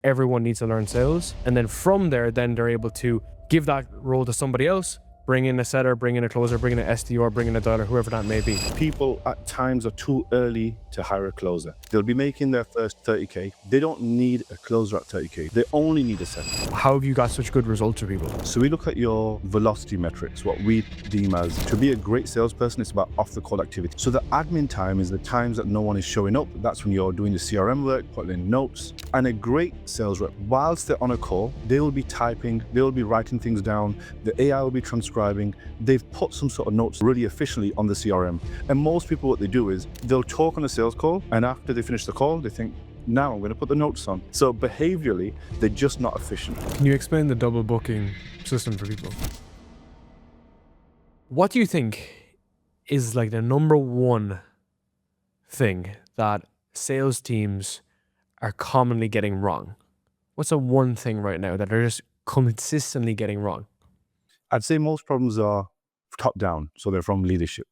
everyone needs to learn sales. And then from there, then they're able to give that role to somebody else, bring in a setter, bring in a closer, bring in an SDR, bring in a dialer, whoever that may be. People at times are too early to hire a closer. They'll be making their first 30K. They don't need a closer at 30K. They only need a setter. How have you got such good results for people? So we look at your velocity metrics, what we deem as to be a great salesperson, it's about off the call activity. So the admin time is the times that no one is showing up. That's when you're doing the CRM work, putting in notes. And a great sales rep, whilst they're on a call, they will be typing, they will be writing things down, the AI will be transcribing. They've put some sort of notes really efficiently on the CRM. And most people, what they do is they'll talk on a sales call, and after they finish the call, they think, now I'm going to put the notes on. So behaviorally, they're just not efficient. Can you explain the double booking system for people? What do you think is like the number one thing that sales teams are commonly getting wrong? What's the one thing right now that they're just consistently getting wrong? I'd say most problems are top down, so they're from leadership.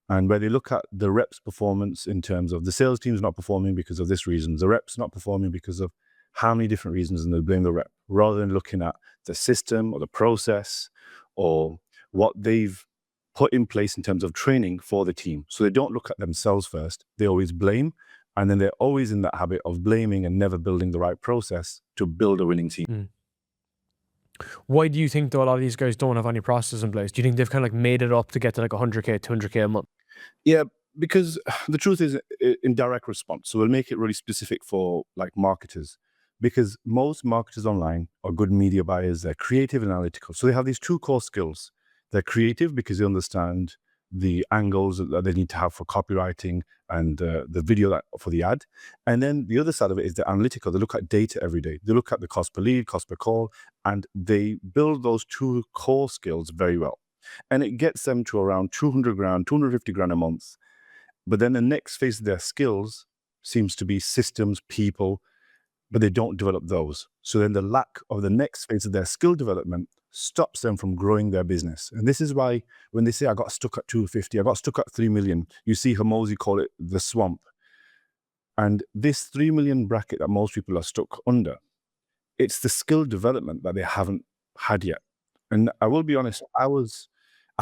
And where they look at the reps' performance in terms of the sales team's not performing because of this reason, the reps not performing because of how many different reasons, and they blame the rep, rather than looking at the system or the process or what they've put in place in terms of training for the team. So they don't look at themselves first. They always blame, and then they're always in that habit of blaming and never building the right process to build a winning team. Why do you think though a lot of these guys don't have any processes in place? Do you think they've kind of like made it up to get to like 100K, 200K a month? Yeah, because the truth is in direct response. So we'll make it really specific for like marketers, because most marketers online are good media buyers. They're creative and analytical. So they have these two core skills. They're creative because they understand the angles that they need to have for copywriting and the video for the ad. And then the other side of it is they're analytical. They look at data every day. They look at the cost per lead, cost per call, and they build those two core skills very well. And it gets them to around 200 grand, 250 grand a month. But then the next phase of their skills seems to be systems, people, but they don't develop those. So then the lack of the next phase of their skill development stops them from growing their business. And this is why when they say, I got stuck at 250, I got stuck at 3 million, you see Hormozi call it the swamp. And this 3 million bracket that most people are stuck under, it's the skill development that they haven't had yet. And I will be honest, I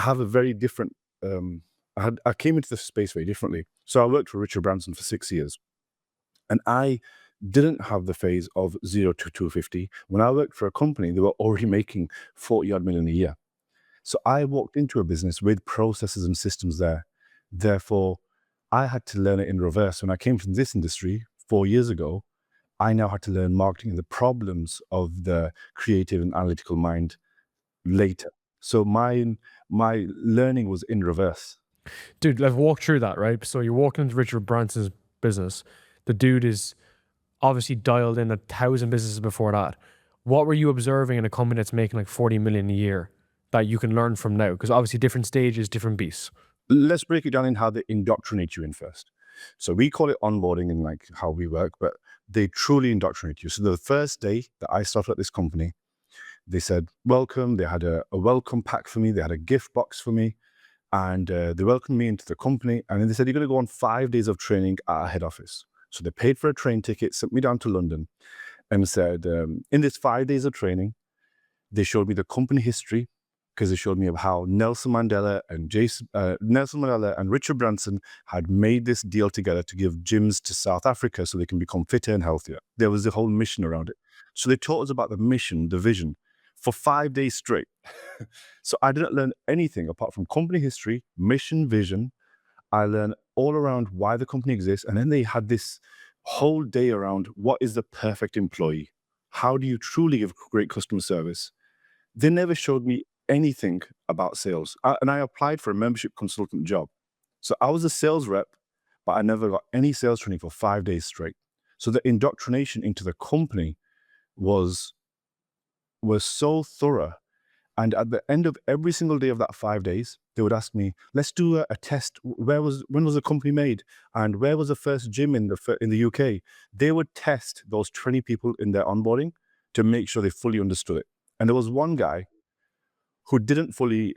have a very different, I came into the space very differently. So I worked for Richard Branson for 6 years, and I didn't have the phase of 0 to 250. When I worked for a company, they were already making 40 odd million a year. So I walked into a business with processes and systems there. Therefore, I had to learn it in reverse. When I came from this industry 4 years ago, I now had to learn marketing and the problems of the creative and analytical mind later. So my learning was in reverse. Dude, let's walk through that, right? So you're walking into Richard Branson's business. The dude is obviously dialed in 1,000 businesses before that. What were you observing in a company that's making like 40 million a year that you can learn from now? Because obviously different stages, different beasts. Let's break it down in how they indoctrinate you in first. So we call it onboarding in like how we work, but they truly indoctrinate you. So the first day that I started at this company, they said, welcome. They had a welcome pack for me. They had a gift box for me. And they welcomed me into the company. And then they said, you're going to go on 5 days of training at our head office. So they paid for a train ticket, sent me down to London, and said, in this 5 days of training, they showed me the company history, because they showed me how Nelson Mandela and Richard Branson had made this deal together to give gyms to South Africa so they can become fitter and healthier. There was a whole mission around it. So they taught us about the mission, the vision, for 5 days straight. So I didn't learn anything apart from company history, mission, vision. I learned all around why the company exists. And then they had this whole day around what is the perfect employee? How do you truly give great customer service? They never showed me anything about sales. And I applied for a membership consultant job. So I was a sales rep, but I never got any sales training for 5 days straight. So the indoctrination into the company was so thorough. And at the end of every single day of that 5 days, they would ask me, let's do a test. When was the company made? And where was the first gym in the UK? They would test those 20 people in their onboarding to make sure they fully understood it. And there was one guy who didn't fully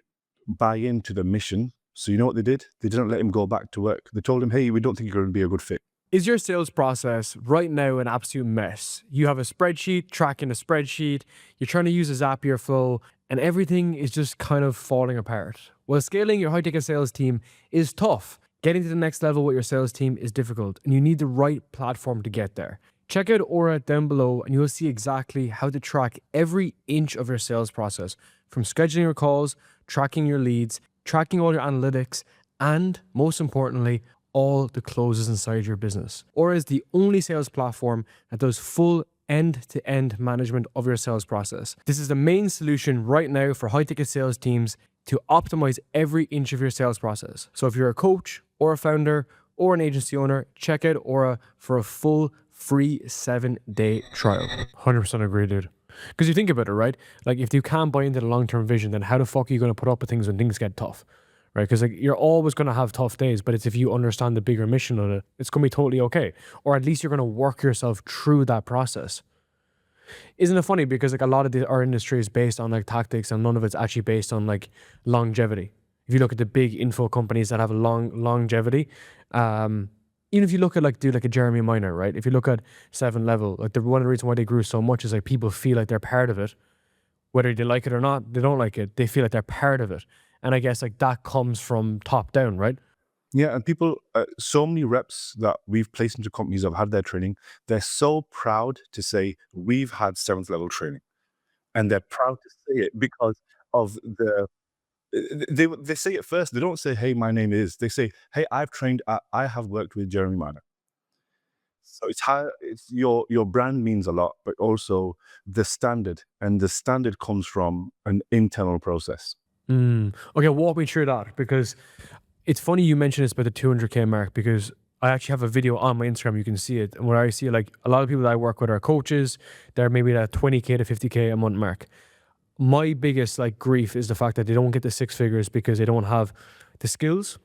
buy into the mission. So you know what they did? They didn't let him go back to work. They told him, hey, we don't think you're going to be a good fit. Is your sales process right now an absolute mess? You have a spreadsheet tracking a spreadsheet, you're trying to use a Zapier flow, and everything is just kind of falling apart. Well, scaling your high ticket sales team is tough. Getting to the next level with your sales team is difficult, and you need the right platform to get there. Check out Aura down below, and you'll see exactly how to track every inch of your sales process, from scheduling your calls, tracking your leads, tracking all your analytics, and most importantly, all the closes inside your business. Aura is the only sales platform that does full end-to-end management of your sales process. This is the main solution right now for high-ticket sales teams to optimize every inch of your sales process. So if you're a coach or a founder or an agency owner, check out Aura for a full free 7-day trial. 100% agree, dude. Because you think about it, right? Like, if you can't buy into the long-term vision, then how the fuck are you going to put up with things when things get tough? Right? Because like, you're always going to have tough days, but it's if you understand the bigger mission of it, it's going to be totally okay. Or at least you're going to work yourself through that process. Isn't it funny? Because like a lot of our industry is based on like tactics, and none of it's actually based on like longevity. If you look at the big info companies that have a longevity, even if you look at like a Jeremy Minor, right? If you look at 7-Level, like one of the reasons why they grew so much is like people feel like they're part of it, whether they like it or not. They don't like it. They feel like they're part of it. And I guess like that comes from top down, right? Yeah, and people, so many reps that we've placed into companies that have had their training, they're so proud to say, we've had 7th level training. And they're proud to say it because of they say it first. They don't say, hey, my name is. They say, hey, I have worked with Jeremy Manor. So it's your brand means a lot, but also the standard. And the standard comes from an internal process. Okay, walk me through that, because it's funny you mentioned this about the 200K mark, because I actually have a video on my Instagram. You can see it. And where I see like a lot of people that I work with are coaches. They're maybe that 20K to 50K a month mark. My biggest like grief is the fact that they don't get the 6 figures because they don't have the skills,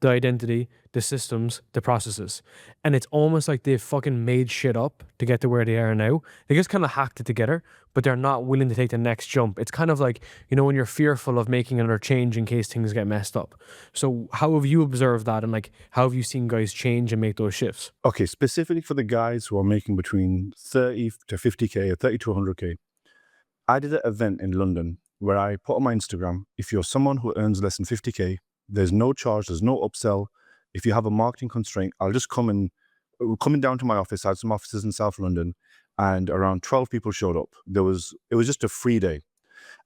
the identity, the systems, the processes. And it's almost like they've fucking made shit up to get to where they are now. They just kind of hacked it together, but they're not willing to take the next jump. It's kind of like, you know, when you're fearful of making another change in case things get messed up. So how have you observed that, and like how have you seen guys change and make those shifts? Okay, specifically for the guys who are making between 30 to 50K or 30 to 100K, I did an event in London where I put on my Instagram, if you're someone who earns less than 50K, there's no charge, there's no upsell. If you have a marketing constraint, I'll just coming down to my office. I had some offices in South London, and around 12 people showed up. It was just a free day.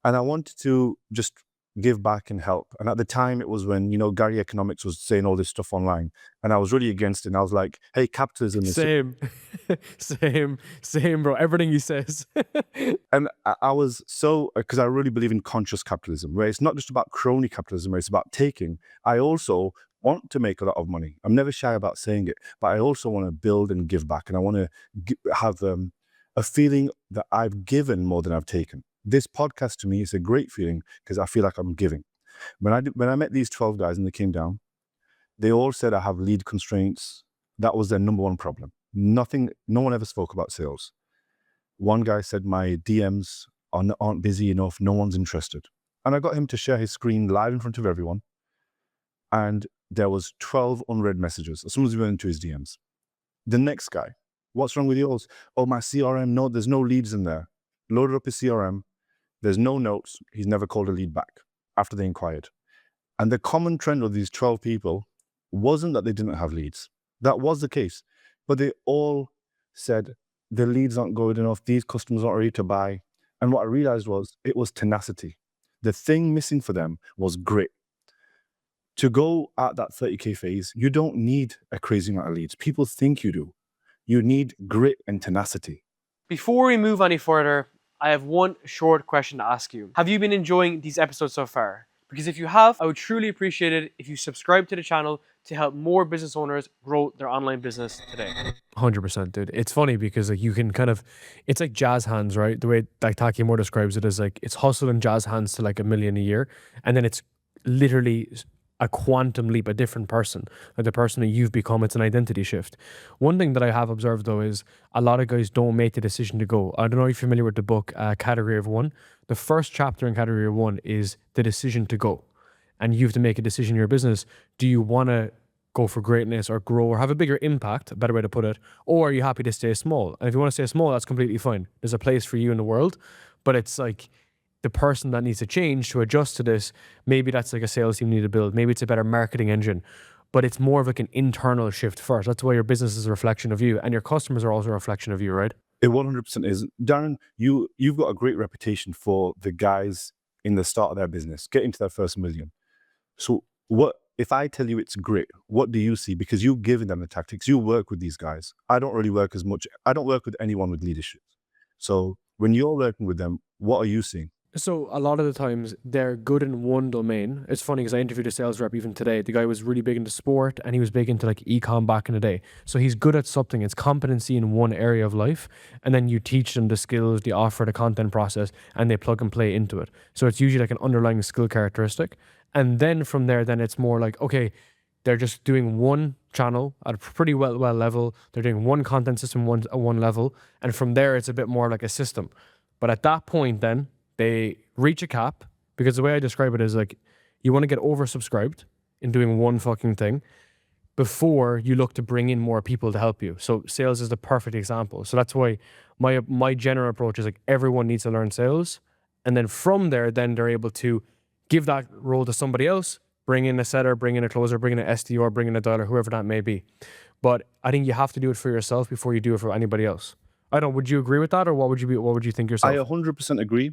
And I wanted to just give back and help. And at the time, it was when, Gary Economics was saying all this stuff online. And I was really against it. And I was like, hey, capitalism is... Same, same, bro. Everything he says. And I was so, because I really believe in conscious capitalism, where it's not just about crony capitalism, where it's about taking. I also want to make a lot of money. I'm never shy about saying it, but I also want to build and give back. And I want to have a feeling that I've given more than I've taken. This podcast to me is a great feeling because I feel like I'm giving. When I met these 12 guys and they came down, they all said I have lead constraints. That was their number one problem. No one ever spoke about sales. One guy said my DMs aren't busy enough. No one's interested. And I got him to share his screen live in front of everyone. And there was 12 unread messages as soon as we went into his DMs. The next guy, what's wrong with yours? Oh, my CRM, no, there's no leads in there. Loaded up his CRM. There's no notes. He's never called a lead back after they inquired. And the common trend of these 12 people wasn't that they didn't have leads. That was the case. But they all said, the leads aren't good enough. These customers aren't ready to buy. And what I realized was it was tenacity. The thing missing for them was grit. To go at that 30K phase, you don't need a crazy amount of leads. People think you do. You need grit and tenacity. Before we move any further, I have one short question to ask you. Have you been enjoying these episodes so far? Because if you have, I would truly appreciate it if you subscribe to the channel to help more business owners grow their online business today. 100%, dude. It's funny because like you can kind of, it's like jazz hands, right? The way like Taki Moore describes it is like it's hustle and jazz hands to like $1 million a year, and then it's literally a quantum leap, a different person, like the person that you've become. It's an identity shift. One thing that I have observed though is a lot of guys don't make the decision to go. I don't know if you're familiar with the book Category of One. The first chapter in Category of One is the decision to go, and you have to make a decision in your business. Do you want to go for greatness or grow or have a bigger impact, a better way to put it, or are you happy to stay small? And if you want to stay small, that's completely fine. There's a place for you in the world, but it's like the person that needs to change to adjust to this. Maybe that's like a sales team you need to build. Maybe it's a better marketing engine, but it's more of like an internal shift first. That's why your business is a reflection of you, and your customers are also a reflection of you, right? It 100% is. Darren, you've got a great reputation for the guys in the start of their business, getting to their first million. So what if I tell you it's grit, what do you see? Because you've given them the tactics. You work with these guys. I don't really work as much. I don't work with anyone with leadership. So when you're working with them, what are you seeing? So a lot of the times they're good in one domain. It's funny because I interviewed a sales rep even today. The guy was really big into sport and he was big into like e-com back in the day. So he's good at something. It's competency in one area of life. And then you teach them the skills, the offer, the content process, and they plug and play into it. So it's usually like an underlying skill characteristic. And then from there, then it's more like, okay, they're just doing one channel at a pretty well level. They're doing one content system at one level. And from there, it's a bit more like a system. But at that point, then they reach a cap, because the way I describe it is like you want to get oversubscribed in doing one fucking thing before you look to bring in more people to help you. So sales is the perfect example. So that's why my general approach is like everyone needs to learn sales, and then from there, then they're able to give that role to somebody else, bring in a setter, bring in a closer, bring in an SDR, bring in a dialer, whoever that may be. But I think you have to do it for yourself before you do it for anybody else. I don't. Would you agree with that, or what would you think yourself? I 100% agree,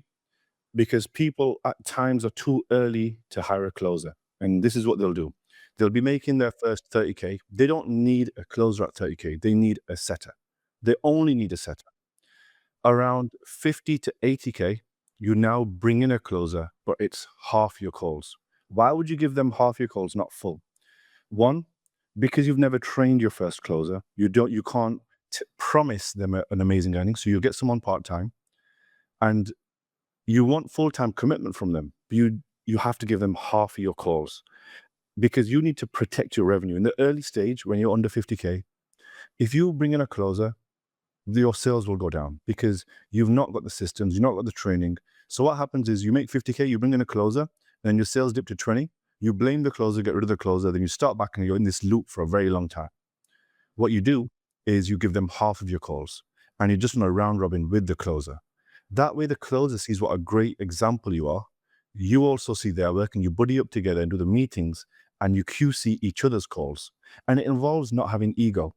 because people at times are too early to hire a closer. And this is what they'll do. They'll be making their first 30K. They don't need a closer at 30K. They need a setter. They only need a setter. Around 50 to 80K, you now bring in a closer, but it's half your calls. Why would you give them half your calls, not full? One, because you've never trained your first closer. You can't promise them an amazing earning. So you'll get someone part-time, and you want full-time commitment from them. You have to give them half of your calls, because you need to protect your revenue. In the early stage, when you're under 50K, if you bring in a closer, your sales will go down because you've not got the systems, you've not got the training. So what happens is you make 50K, you bring in a closer, then your sales dip to 20, you blame the closer, get rid of the closer, then you start back and you're in this loop for a very long time. What you do is you give them half of your calls and you just run a round robin with the closer. That way the closer sees what a great example you are. You also see their work and you buddy up together and do the meetings and you QC each other's calls. And it involves not having ego.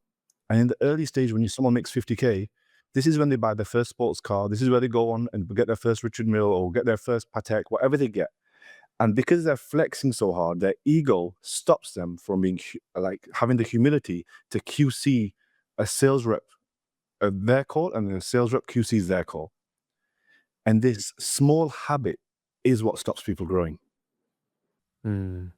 And in the early stage, when someone makes 50K, this is when they buy their first sports car. This is where they go on and get their first Richard Mille or get their first Patek, whatever they get. And because they're flexing so hard, their ego stops them from being having the humility to QC a sales rep their call, and the sales rep QCs their call. And this small habit is what stops people growing. Mm.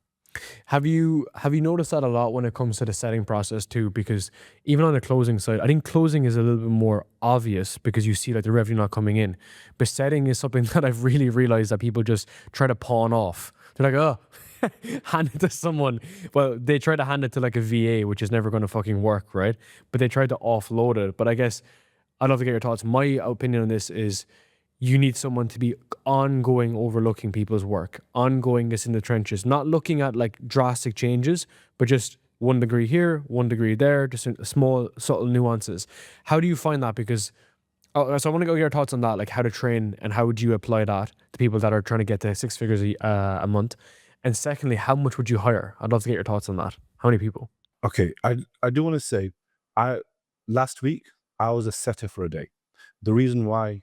Have you noticed that a lot when it comes to the setting process too? Because even on the closing side, I think closing is a little bit more obvious because you see like the revenue not coming in. But setting is something that I've really realized that people just try to pawn off. They're like, oh, hand it to someone. Well, they try to hand it to like a VA, which is never going to fucking work, right? But they try to offload it. But I guess I'd love to get your thoughts. My opinion on this is you need someone to be ongoing overlooking people's work, ongoing this in the trenches, not looking at like drastic changes, but just 1 degree here, 1 degree there, just small, subtle nuances. How do you find that? Because, so I want to get your thoughts on that, like how to train and how would you apply that to people that are trying to get to 6 figures a month? And secondly, how much would you hire? I'd love to get your thoughts on that. How many people? Okay, I do want to say, last week, I was a setter for a day. The reason why,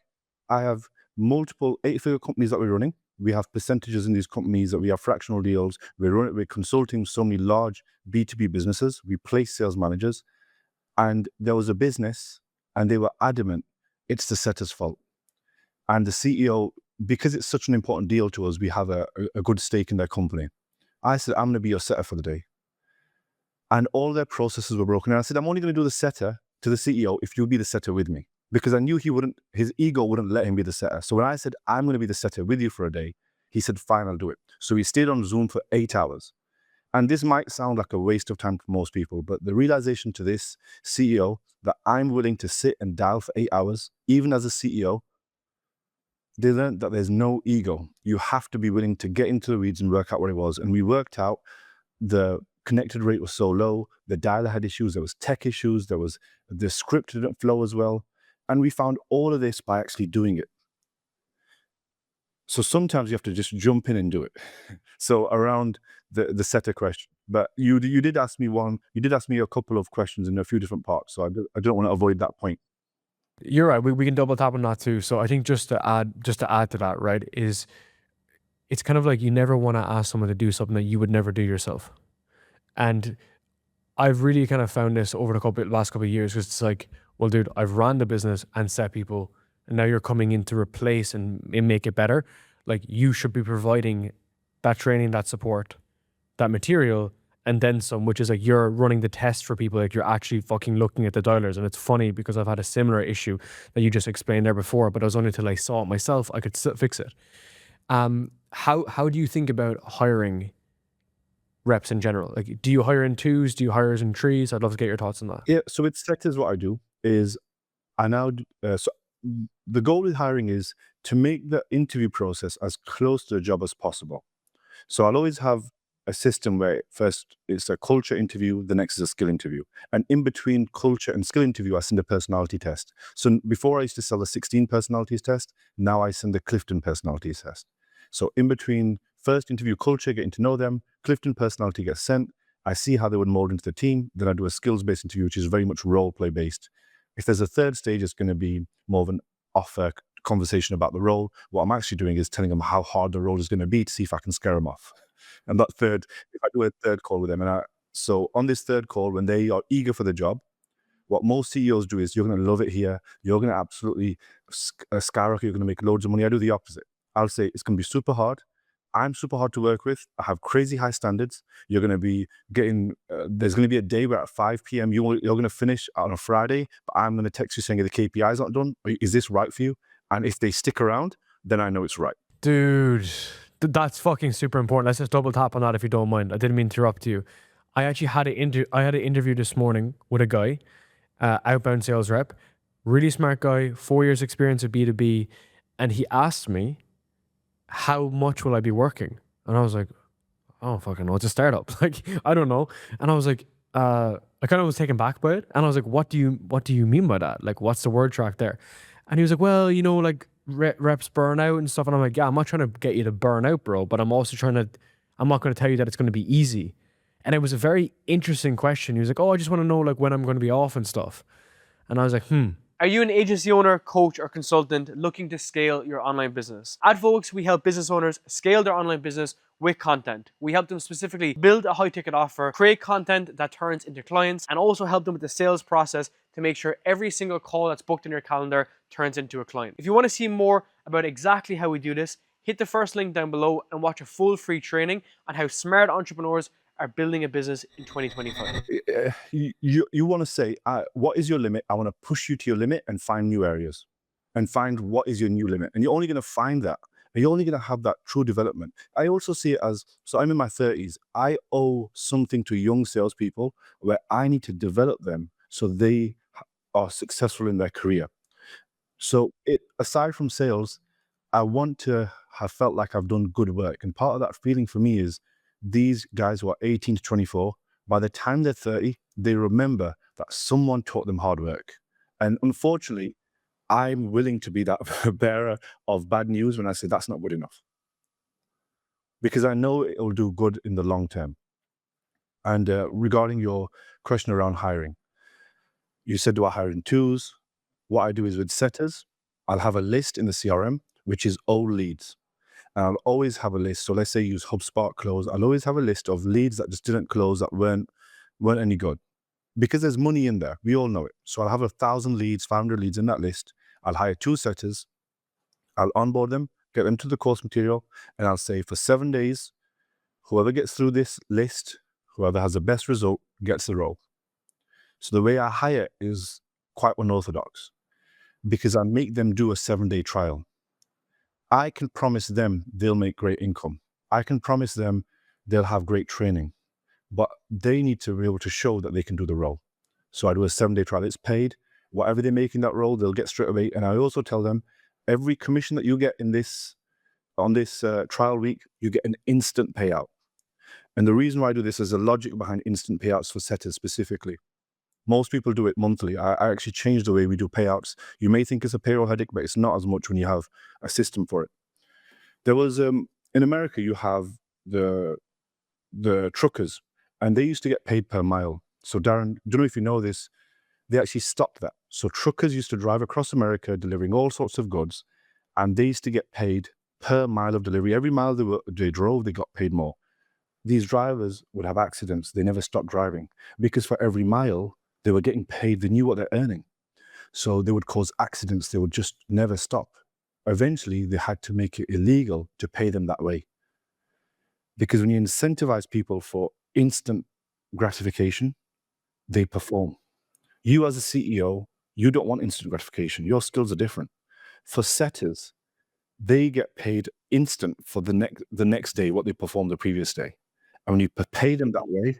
I have multiple 8-figure companies that we're running. We have percentages in these companies that we have fractional deals. We're consulting so many large B2B businesses. We place sales managers. And there was a business and they were adamant it's the setter's fault. And the CEO, because it's such an important deal to us, we have a good stake in their company. I said, I'm going to be your setter for the day. And all their processes were broken. And I said, I'm only going to do the setter to the CEO if you'll be the setter with me. Because I knew his ego wouldn't let him be the setter. So when I said, I'm going to be the setter with you for a day, he said, fine, I'll do it. So we stayed on Zoom for 8 hours. And this might sound like a waste of time for most people, but the realization to this CEO that I'm willing to sit and dial for 8 hours, even as a CEO, they learned that there's no ego. You have to be willing to get into the weeds and work out what it was. And we worked out the connected rate was so low, the dialer had issues, there was tech issues, there was the script didn't flow as well. And we found all of this by actually doing it. So sometimes you have to just jump in and do it. So around the setter question, but you did ask me a couple of questions in a few different parts. So I don't want to avoid that point. You're right. We can double tap on that too. So I think just to add to that, right, is it's kind of like you never want to ask someone to do something that you would never do yourself. And I've really kind of found this over the last couple of years, because it's like, well, dude, I've ran the business and set people, and now you're coming in to replace and make it better. Like, you should be providing that training, that support, that material, and then some, which is like you're running the test for people. Like, you're actually fucking looking at the dialers. And it's funny because I've had a similar issue that you just explained there before, but it was only until I saw it myself I could fix it. How do you think about hiring reps in general? Like, do you hire in twos? Do you hire in threes? I'd love to get your thoughts on that. Yeah. So with setters, what I do is I now so the goal with hiring is to make the interview process as close to the job as possible. So I'll always have a system where first it's a culture interview, the next is a skill interview. And in between culture and skill interview, I send a personality test. So before I used to sell the 16 personalities test, now I send the Clifton personalities test. So in between first interview culture, getting to know them, Clifton personality gets sent. I see how they would mold into the team. Then I do a skills-based interview, which is very much role-play based. If there's a third stage, it's going to be more of an offer conversation about the role. What I'm actually doing is telling them how hard the role is going to be to see if I can scare them off. And that third, if I do a third call with them, so on this third call, when they are eager for the job, what most CEOs do is, you're going to love it here. You're going to absolutely skyrocket. You're going to make loads of money. I do the opposite. I'll say it's going to be super hard. I'm super hard to work with. I have crazy high standards. You're going to be getting, there's going to be a day where at 5 p.m. you're going to finish on a Friday, but I'm going to text you saying the KPIs aren't done. Is this right for you? And if they stick around, then I know it's right. Dude, that's fucking super important. Let's just double tap on that if you don't mind. I didn't mean to interrupt you. I actually had an interview this morning with a guy, outbound sales rep, really smart guy, 4 years experience with B2B, and he asked me, how much will I be working? And I was like, I don't fucking know. It's a startup. Like, I don't know. And I was like, I kind of was taken back by it. And I was like, what do you mean by that? Like, what's the word track there? And he was like, well, like reps burn out and stuff. And I'm like, yeah, I'm not trying to get you to burn out, bro, but I'm not going to tell you that it's going to be easy. And it was a very interesting question. He was like, oh, I just want to know like when I'm going to be off and stuff. And I was like, Are you an agency owner, coach, or consultant looking to scale your online business? At Volks, we help business owners scale their online business with content. We help them specifically build a high-ticket offer, create content that turns into clients, and also help them with the sales process to make sure every single call that's booked in your calendar turns into a client. If you want to see more about exactly how we do this, hit the first link down below and watch a full free training on how smart entrepreneurs are building a business in 2025. You want to say, what is your limit? I want to push you to your limit and find new areas and find what is your new limit. And you're only going to find that. And you're only going to have that true development. I also see it as, so I'm in my 30s. I owe something to young salespeople where I need to develop them so they are successful in their career. So aside from sales, I want to have felt like I've done good work. And part of that feeling for me is these guys who are 18 to 24, by the time they're 30, they remember that someone taught them hard work. And unfortunately, I'm willing to be that bearer of bad news when I say that's not good enough. Because I know it will do good in the long term. And regarding your question around hiring, you said, do I hire in twos? What I do is with setters, I'll have a list in the CRM, which is old leads. And I'll always have a list. So let's say you use HubSpot close. I'll always have a list of leads that just didn't close, that weren't any good. Because there's money in there. We all know it. So I'll have 1,000 leads, 500 leads in that list. I'll hire 2 setters. I'll onboard them, get them to the course material, and I'll say for 7 days, whoever gets through this list, whoever has the best result, gets the role. So the way I hire is quite unorthodox because I make them do a 7-day trial. I can promise them they'll make great income. I can promise them they'll have great training, but they need to be able to show that they can do the role. So I do a 7-day trial. It's paid. Whatever they make in that role, they'll get straight away. And I also tell them every commission that you get on this trial week, you get an instant payout. And the reason why I do this is the logic behind instant payouts for setters specifically. Most people do it monthly. I actually changed the way we do payouts. You may think it's a payroll headache, but it's not as much when you have a system for it. There was in America, you have the truckers, and they used to get paid per mile. So Darren, don't know if you know this, they actually stopped that. So truckers used to drive across America delivering all sorts of goods, and they used to get paid per mile of delivery. Every mile they drove, they got paid more. These drivers would have accidents. They never stopped driving because for every mile they were getting paid. They knew what they're earning. So they would cause accidents. They would just never stop. Eventually, they had to make it illegal to pay them that way. Because when you incentivize people for instant gratification, they perform. You as a CEO, you don't want instant gratification. Your skills are different. For setters, they get paid instant for the next day, what they performed the previous day. And when you pay them that way,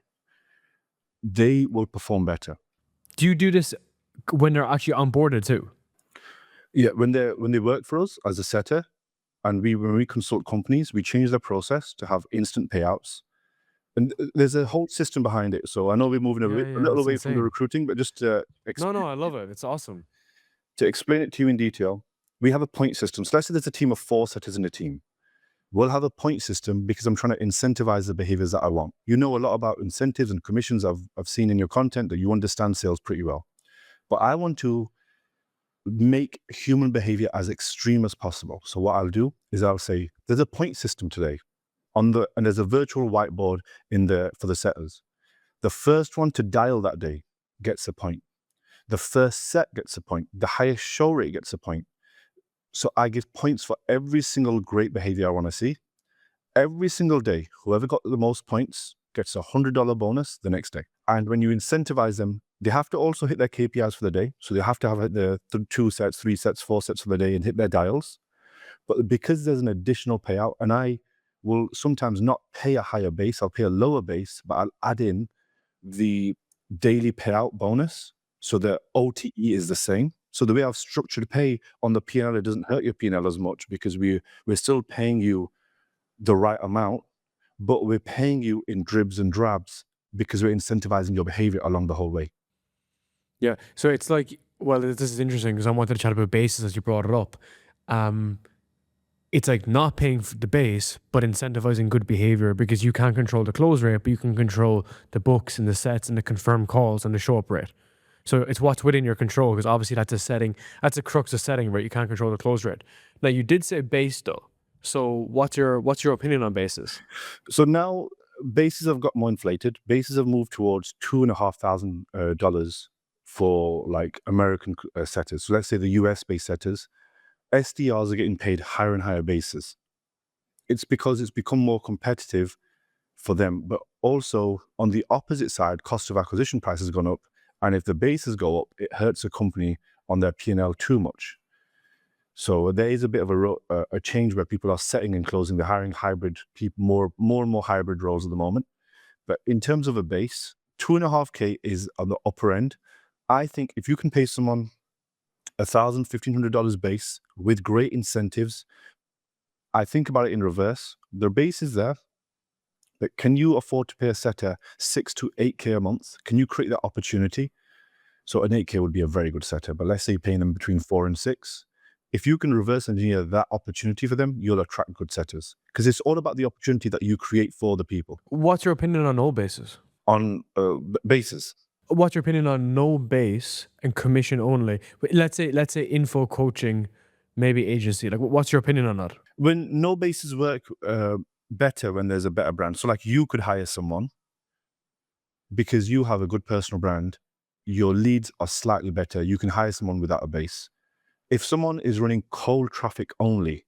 they will perform better. Do you do this when they're actually onboarded too? Yeah, when they work for us as a setter, and when we consult companies, we change their process to have instant payouts. And there's a whole system behind it. So I know we're moving a little that's away from the insane. recruiting, but just to No, I love it. It's awesome. explain it to you in detail, we have a point system. So let's say there's a team of 4 setters in a team. We'll have a point system because I'm trying to incentivize the behaviors that I want. You know a lot about incentives and commissions. I've seen in your content that you understand sales pretty well. But I want to make human behavior as extreme as possible. So what I'll do is I'll say, there's a point system today and there's a virtual whiteboard for the setters. The first one to dial that day gets a point. The first set gets a point. The highest show rate gets a point. So I give points for every single great behavior I want to see. Every single day, whoever got the most points gets $100 bonus the next day. And when you incentivize them, they have to also hit their KPIs for the day. So they have to have the 2 sets, 3 sets, 4 sets for the day and hit their dials. But because there's an additional payout, and I will sometimes not pay a higher base, I'll pay a lower base, but I'll add in the daily payout bonus. So the OTE is the same. So the way I've structured pay on the P&L, it doesn't hurt your P&L as much because we're still paying you the right amount, but we're paying you in dribs and drabs because we're incentivizing your behavior along the whole way. Yeah. So it's like, well, this is interesting because I wanted to chat about bases as you brought it up. It's like not paying for the base, but incentivizing good behavior because you can't control the close rate, but you can control the books and the sets and the confirmed calls and the show up rate. So it's what's within your control because obviously that's a setting, that's a crux of setting, right? You can't control the close rate. Now you did say base though. So what's your opinion on bases? So now bases have got more inflated. Bases have moved towards $2,500 for like American setters. So let's say the US based setters, SDRs are getting paid higher and higher bases. It's because it's become more competitive for them, but also on the opposite side, cost of acquisition price has gone up. And if the bases go up, it hurts a company on their P&L too much. So there is a bit of a change where people are setting and closing. They're hiring hybrid people, more and more hybrid roles at the moment. But in terms of a base, $2.5K is on the upper end. I think if you can pay someone $1,000, $1,500 base with great incentives, I think about it in reverse. Their base is there, but can you afford to pay a setter 6 to 8K a month? Can you create that opportunity? So an 8K would be a very good setter, but let's say you're paying them between 4 and 6. If you can reverse engineer that opportunity for them, you'll attract good setters because it's all about the opportunity that you create for the people. What's your opinion on no bases? On bases. What's your opinion on no base and commission only? Let's say info coaching, maybe agency. Like, what's your opinion on that? When no bases work better when there's a better brand. So like you could hire someone because you have a good personal brand. Your leads are slightly better. You can hire someone without a base. If someone is running cold traffic only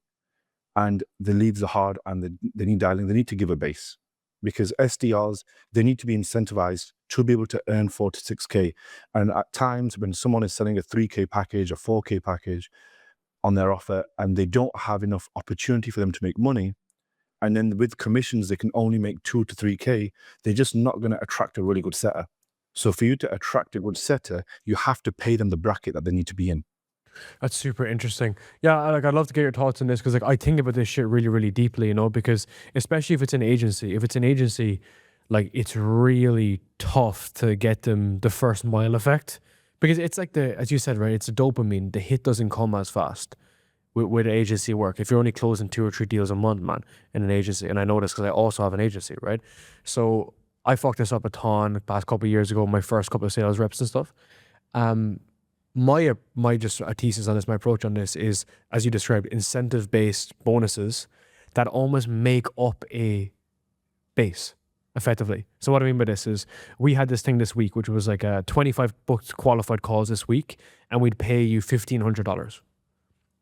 and the leads are hard and they need dialing, they need to give a base because SDRs, they need to be incentivized to be able to earn 4 to 6K. And at times when someone is selling a 3K package, a 4K package on their offer, and they don't have enough opportunity for them to make money, and then with commissions, they can only make 2 to 3K, they're just not going to attract a really good setter. So for you to attract a good setter, you have to pay them the bracket that they need to be in. That's super interesting. Yeah, like I'd love to get your thoughts on this because like I think about this shit really, really deeply, you know, because especially if it's an agency, like it's really tough to get them the first mile effect because it's like as you said, right? It's a dopamine. The hit doesn't come as fast with agency work. If you're only closing 2 or 3 deals a month, man, in an agency, and I know this because I also have an agency, right? So I fucked this up a ton the past couple of years ago, my first couple of sales reps and stuff. Um, my just a thesis on this, my approach on this is, as you described, incentive based bonuses that almost make up a base effectively. So what I mean by this is we had this thing this week, which was like 25 booked qualified calls this week, and we'd pay you $1,500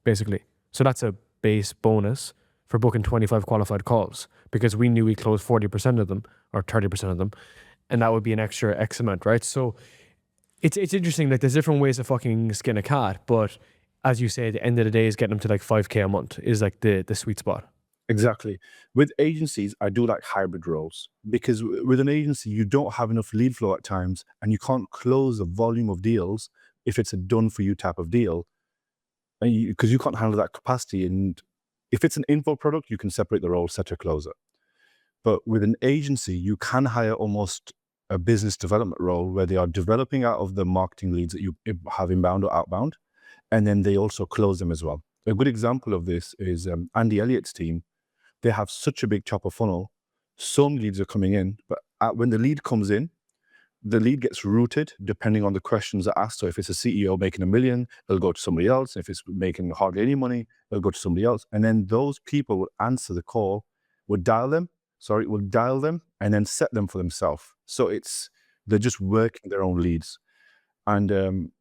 basically. So that's a base bonus for booking 25 qualified calls because we knew we closed 40% of them or 30% of them, and that would be an extra X amount, right? So it's interesting. Like there's different ways to fucking skin a cat, but as you say, the end of the day is getting them to like 5K a month is like the sweet spot. Exactly. With agencies, I do like hybrid roles because with an agency, you don't have enough lead flow at times and you can't close a volume of deals if it's a done for you type of deal. And because you can't handle that capacity. And if it's an info product, you can separate the role, set a closer. But with an agency, you can hire almost a business development role where they are developing out of the marketing leads that you have inbound or outbound, and then they also close them as well. A good example of this is Andy Elliott's team. They have such a big chopper funnel. So many leads are coming in, but when the lead comes in, the lead gets routed depending on the questions that are asked. So if it's a CEO making $1 million, it'll go to somebody else. If it's making hardly any money, it'll go to somebody else. And then those people will answer the call, will dial them, and then set them for themselves. So they're just working their own leads. And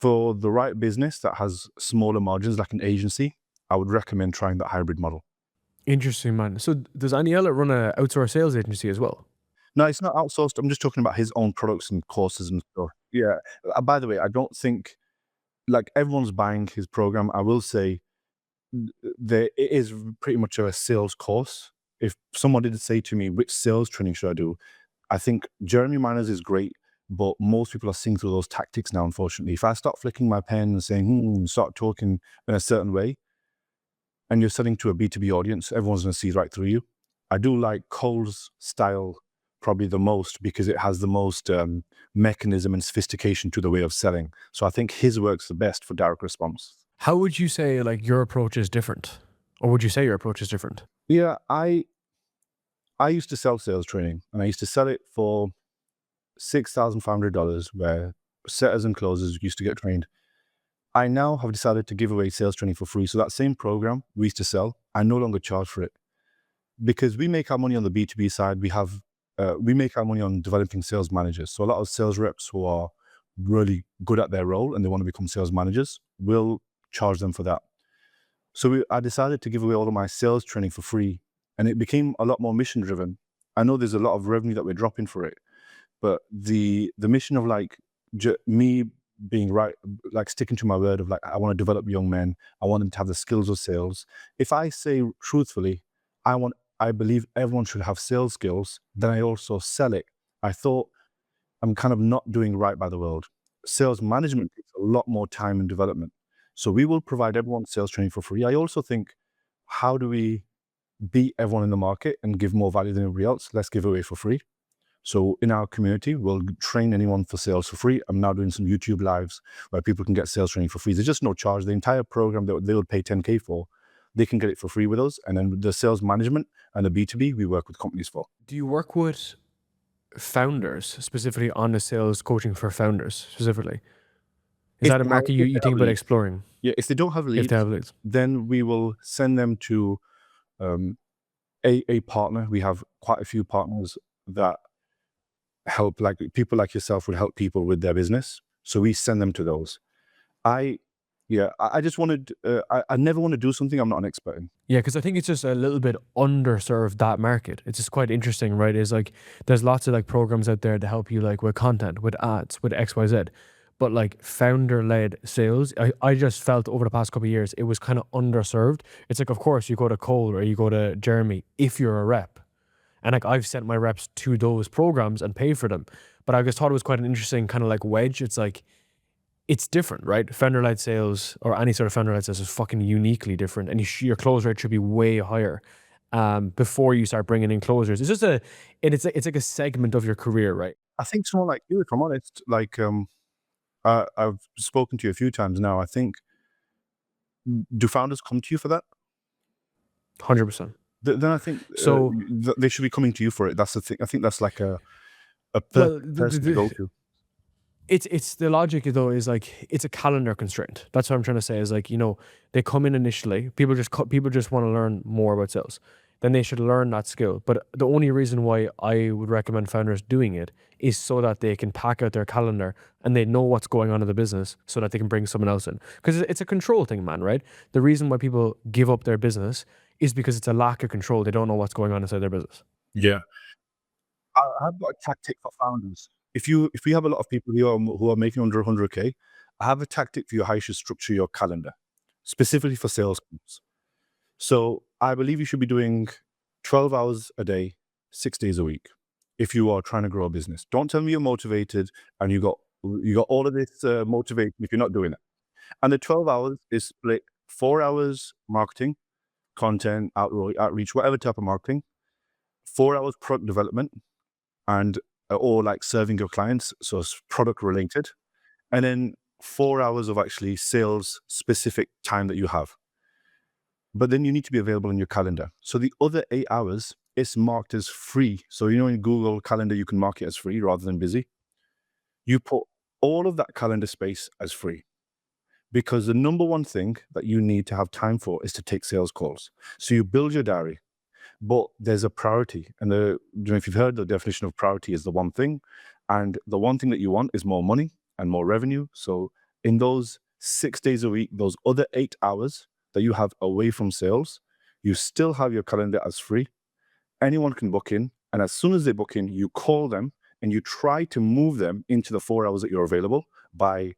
for the right business that has smaller margins, like an agency, I would recommend trying that hybrid model. Interesting, man. So does Andy Ellett run a outsourced sales agency as well? No, it's not outsourced. I'm just talking about his own products and courses and stuff. Yeah. By the way, I don't think like everyone's buying his program. I will say it is pretty much a sales course. If someone did say to me, which sales training should I do? I think Jeremy Miners is great, but most people are seeing through those tactics now, unfortunately. If I start flicking my pen and saying, start talking in a certain way, and you're selling to a B2B audience, everyone's going to see right through you. I do like Cole's style probably the most because it has the most mechanism and sophistication to the way of selling. So I think his works the best for direct response. How would you say like your approach is different? Or would you say your approach is different? Yeah, I used to sell sales training and I used to sell it for $6,500 where setters and closers used to get trained. I now have decided to give away sales training for free. So that same program we used to sell, I no longer charge for it because we make our money on the B2B side. We make our money on developing sales managers. So a lot of sales reps who are really good at their role and they want to become sales managers, we'll charge them for that. So I decided to give away all of my sales training for free and it became a lot more mission driven. I know there's a lot of revenue that we're dropping for it, but the mission of like me being right, like sticking to my word of like, I want to develop young men. I want them to have the skills of sales. If I say truthfully, I believe everyone should have sales skills, then I also sell it. I thought I'm kind of not doing right by the world. Sales management takes a lot more time and development. So we will provide everyone sales training for free. I also think, how do we beat everyone in the market and give more value than everybody else? Let's give away for free. So in our community, we'll train anyone for sales for free. I'm now doing some YouTube lives where people can get sales training for free. There's just no charge. The entire program that they would pay 10K for, they can get it for free with us. And then the sales management and the B2B, we work with companies for. Do you work with founders specifically on the sales coaching for founders specifically? Is that a market you think about exploring? Yeah, if they don't have leads, then we will send them to a partner. We have quite a few partners that help, like people like yourself would help people with their business. So we send them to those. I just wanted, I never want to do something I'm not an expert in. Yeah, because I think it's just a little bit underserved, that market. It's just quite interesting, right? It's like there's lots of like programs out there to help you like with content, with ads, with XYZ. But like founder-led sales, I just felt over the past couple of years, it was kind of underserved. It's like, of course, you go to Cole or you go to Jeremy if you're a rep. And like I've sent my reps to those programs and paid for them. But I just thought it was quite an interesting kind of like wedge. It's like it's different, right? Founder-led sales or any sort of founder-led sales is fucking uniquely different, and your close rate should be way higher before you start bringing in closers. It's just it's like a segment of your career, right? I think someone like you, if I'm honest, like I've spoken to you a few times now. I think, do founders come to you for that? 100%. Then I think So, they should be coming to you for it. That's the thing. I think that's like a well, perfect person to go to. it's the logic though is like it's a calendar constraint. That's what I'm trying to say is like, they come in initially, people just want to learn more about sales. Then they should learn that skill. But the only reason why I would recommend founders doing it is so that they can pack out their calendar and they know what's going on in the business so that they can bring someone else in. Because it's a control thing, man, right? The reason why people give up their business is because it's a lack of control. They don't know what's going on inside their business. Yeah. I've got a tactic for founders. If you have a lot of people who are making under 100K, I have a tactic for you how you should structure your calendar, specifically for sales calls. So I believe you should be doing 12 hours a day, 6 days a week, if you are trying to grow a business. Don't tell me you're motivated and you got all of this motivation if you're not doing it. And the 12 hours is split 4 hours marketing, content, outreach, whatever type of marketing, 4 hours product development, and or like serving your clients, so it's product related, and then 4 hours of actually sales specific time that you have. But then you need to be available in your calendar. So the other 8 hours is marked as free. So in Google Calendar you can mark it as free rather than busy. You put all of that calendar space as free, because the number one thing that you need to have time for is to take sales calls. So you build your diary. But there's a priority. And if you've heard, the definition of priority is the one thing. And the one thing that you want is more money and more revenue. So in those 6 days a week, those other 8 hours that you have away from sales, you still have your calendar as free. Anyone can book in. And as soon as they book in, you call them and you try to move them into the 4 hours that you're available by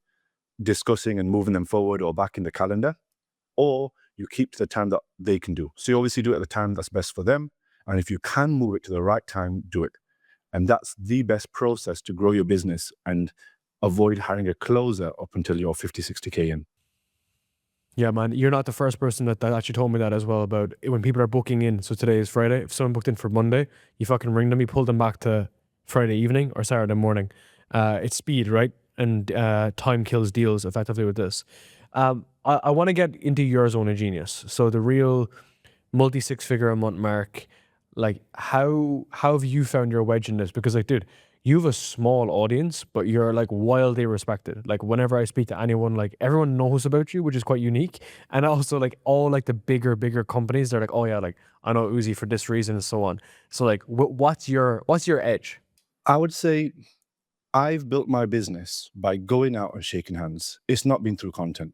discussing and moving them forward or back in the calendar. Or you keep to the time that they can do. So you obviously do it at the time that's best for them. And if you can move it to the right time, do it. And that's the best process to grow your business and avoid hiring a closer up until you're 50, 60K in. Yeah, man, you're not the first person that actually told me that as well about when people are booking in. So today is Friday. If someone booked in for Monday, you fucking ring them, you pull them back to Friday evening or Saturday morning. It's speed, right? And time kills deals effectively with this. I want to get into your zone of genius. So the real multi 6-figure a month mark, like how have you found your wedge in this? Because like, dude, you have a small audience, but you're like wildly respected. Like whenever I speak to anyone, like everyone knows about you, which is quite unique. And also like all like the bigger companies, they're like, oh yeah, like I know Uzi for this reason and so on. So like, what's your edge? I would say I've built my business by going out and shaking hands. It's not been through content.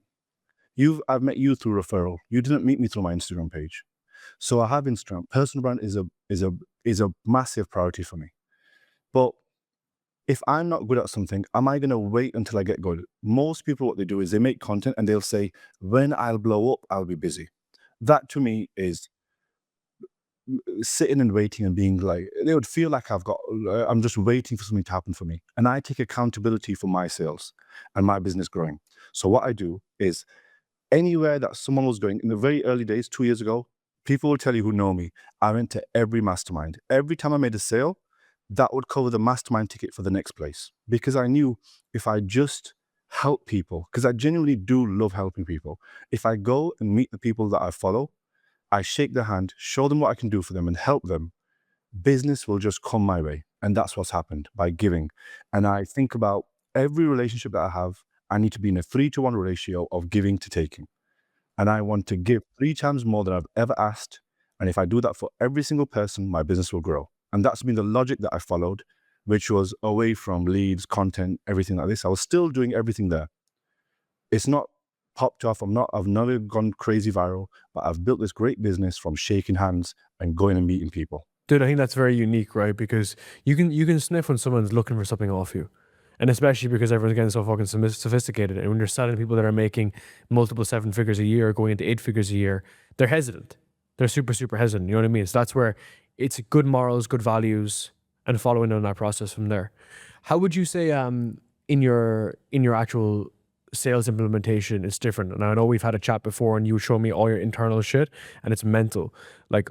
I've met you through referral. You didn't meet me through my Instagram page. So I have Instagram. Personal brand is a massive priority for me. But if I'm not good at something, am I going to wait until I get good? Most people, what they do is they make content and they'll say, when I'll blow up, I'll be busy. That to me is sitting and waiting and being like, they would feel like I'm just waiting for something to happen for me. And I take accountability for my sales and my business growing. So what I do is anywhere that someone was going in the very early days, 2 years ago, people will tell you who know me, I went to every mastermind. Every time I made a sale, that would cover the mastermind ticket for the next place. Because I knew if I just help people, because I genuinely do love helping people. If I go and meet the people that I follow, I shake their hand, show them what I can do for them and help them, business will just come my way. And that's what's happened by giving. And I think about every relationship that I have, I need to be in a 3-to-1 ratio of giving to taking. And I want to give 3 times more than I've ever asked. And if I do that for every single person, my business will grow. And that's been the logic that I followed, which was away from leads, content, everything like this. I was still doing everything there. It's not popped off. I've never gone crazy viral, but I've built this great business from shaking hands and going and meeting people. Dude, I think that's very unique, right? Because you can sniff when someone's looking for something off you. And especially because everyone's getting so fucking sophisticated. And when you're selling to people that are making multiple 7 figures a year, going into 8 figures a year, they're hesitant. They're super, super hesitant. You know what I mean? So that's where it's good morals, good values, and following on that process from there. How would you say in your actual sales implementation is different. And I know we've had a chat before and you show me all your internal shit and it's mental. Like,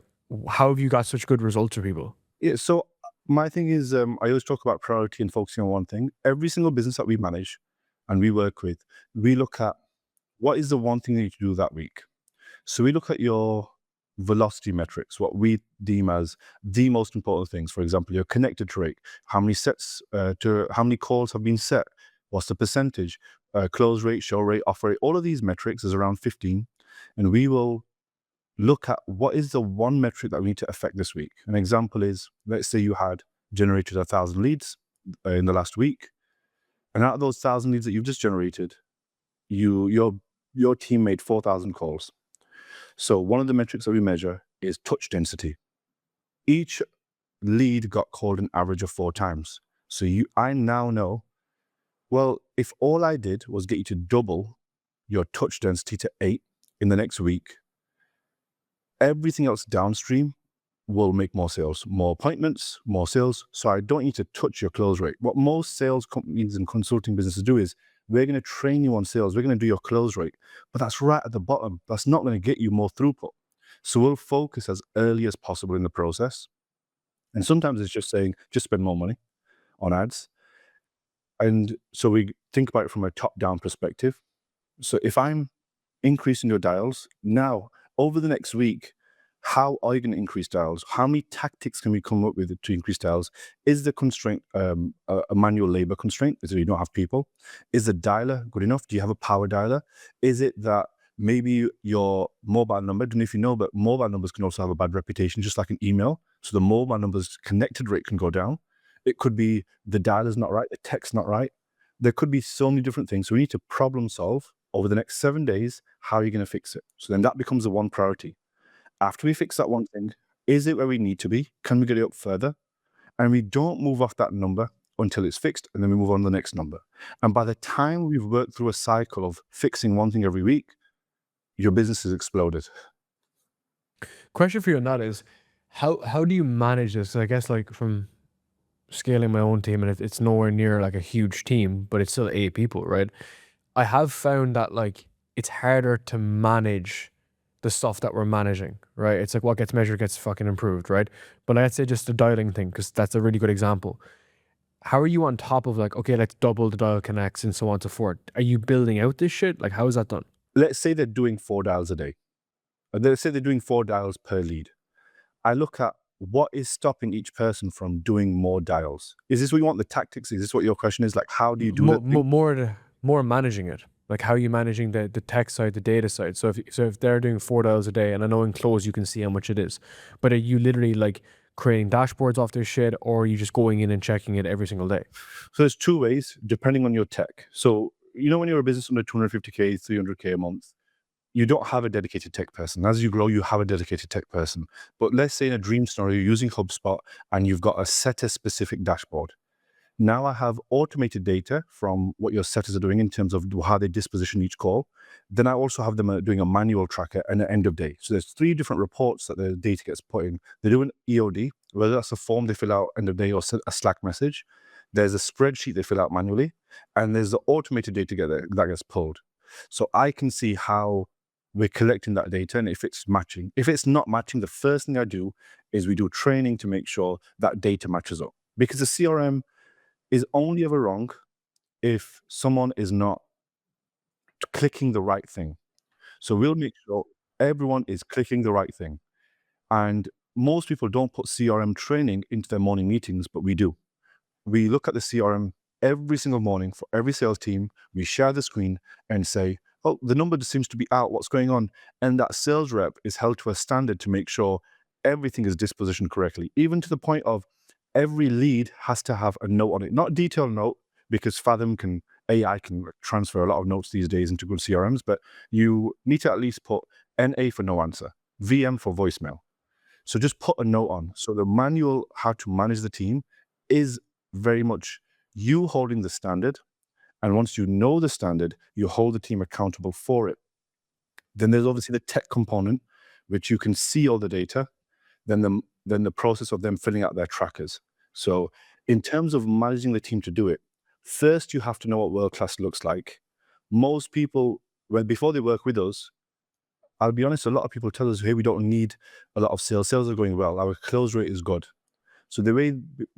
how have you got such good results for people? Yeah. So my thing is, I always talk about priority and focusing on one thing. Every single business that we manage and we work with, we look at what is the one thing you need to do that week. So we look at your velocity metrics, what we deem as the most important things. For example, your connected rate, how many how many calls have been set, what's the percentage, close rate, show rate, offer rate. All of these metrics is around 15, and we will look at what is the one metric that we need to affect this week. An example is, let's say you had generated 1,000 leads in the last week, and out of those 1,000 leads that you've just generated, your team made 4,000 calls. So one of the metrics that we measure is touch density. Each lead got called an average of 4 times. So I now know, well, if all I did was get you to double your touch density to 8 in the next week, everything else downstream will make more sales, more appointments, more sales. So I don't need to touch your close rate. What most sales companies and consulting businesses do is, we're going to train you on sales. We're going to do your close rate, but that's right at the bottom. That's not going to get you more throughput. So we'll focus as early as possible in the process. And sometimes it's just saying, just spend more money on ads. And so we think about it from a top-down perspective. So if I'm increasing your dials now, over the next week, how are you going to increase dials? How many tactics can we come up with to increase dials? Is the constraint a manual labor constraint? Is it you don't have people? Is the dialer good enough? Do you have a power dialer? Is it that maybe your mobile number, I don't know if you know, but mobile numbers can also have a bad reputation, just like an email. So the mobile number's connected rate can go down. It could be the dialer's not right, the tech's not right. There could be so many different things. So we need to problem solve over the next 7 days. How are you going to fix it? So then that becomes the one priority. After we fix that one thing, is it where we need to be? Can we get it up further? And we don't move off that number until it's fixed, and then we move on to the next number. And by the time we've worked through a cycle of fixing one thing every week, your business has exploded. Question for you on that is, how do you manage this? I guess like from scaling my own team, and it's nowhere near like a huge team, but it's still 8 people, right? I have found that like it's harder to manage the stuff that we're managing, right? It's like what gets measured gets fucking improved, right? But let's say just the dialing thing, because that's a really good example. How are you on top of like, okay, let's double the dial connects and so on and so forth? Are you building out this shit? Like, how is that done? Let's say they're doing 4 dials a day. Let's say they're doing 4 dials per lead. I look at what is stopping each person from doing more dials. Is this what you want, the tactics? Is this what your question is? Like, how do you do that? More managing it. Like, how are you managing the tech side, the data side? So if they're doing 4 dials a day, and I know in close you can see how much it is, but are you literally like creating dashboards off this shit, or are you just going in and checking it every single day? So there's 2 ways, depending on your tech. So, when you're a business under 250K, 300K a month, you don't have a dedicated tech person. As you grow, you have a dedicated tech person. But let's say in a dream scenario, you're using HubSpot and you've got a setter-specific dashboard. Now I have automated data from what your setters are doing in terms of how they disposition each call. Then I also have them doing a manual tracker and an end of day. So there's 3 different reports that the data gets put in. They do an EOD, whether that's a form they fill out end of day or a Slack message. There's a spreadsheet they fill out manually, and there's the automated data that gets pulled. So I can see how we're collecting that data and if it's matching. If it's not matching, the first thing I do is we do training to make sure that data matches up. Because the CRM is only ever wrong if someone is not clicking the right thing. So we'll make sure everyone is clicking the right thing. And most people don't put CRM training into their morning meetings, but we do. We look at the CRM every single morning for every sales team. We share the screen and say, oh, the number just seems to be out. What's going on? And that sales rep is held to a standard to make sure everything is dispositioned correctly, even to the point of every lead has to have a note on it, not a detailed note, because AI can transfer a lot of notes these days into good CRMs, but you need to at least put NA for no answer, VM for voicemail. So just put a note on. So the manual how to manage the team is very much you holding the standard. And once you know the standard, you hold the team accountable for it. Then there's obviously the tech component, which you can see all the data, then the process of them filling out their trackers. So in terms of managing the team to do it, first you have to know what world-class looks like. Most people, before they work with us, I'll be honest, a lot of people tell us, hey, we don't need a lot of sales. Sales are going well. Our close rate is good. So the way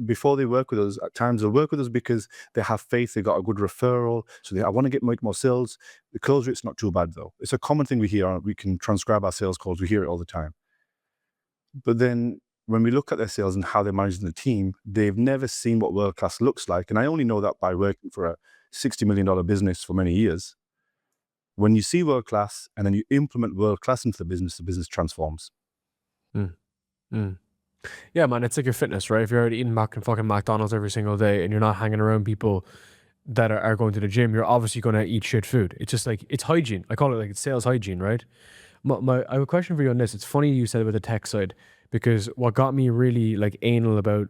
before they work with us, at times they'll work with us because they have faith, they got a good referral. So I want to make more sales. The close rate's not too bad though. It's a common thing we hear. We can transcribe our sales calls. We hear it all the time. But then when we look at their sales and how they're managing the team, they've never seen what world class looks like. And I only know that by working for a $60 million business for many years. When you see world class and then you implement world class into the business transforms. Mm. Mm. Yeah, man, it's like your fitness, right? If you're already eating fucking McDonald's every single day and you're not hanging around people that are going to the gym, you're obviously going to eat shit food. It's just like, it's hygiene. I call it like it's sales hygiene, right? I have a question for you on this. It's funny you said about the tech side, because what got me really like anal about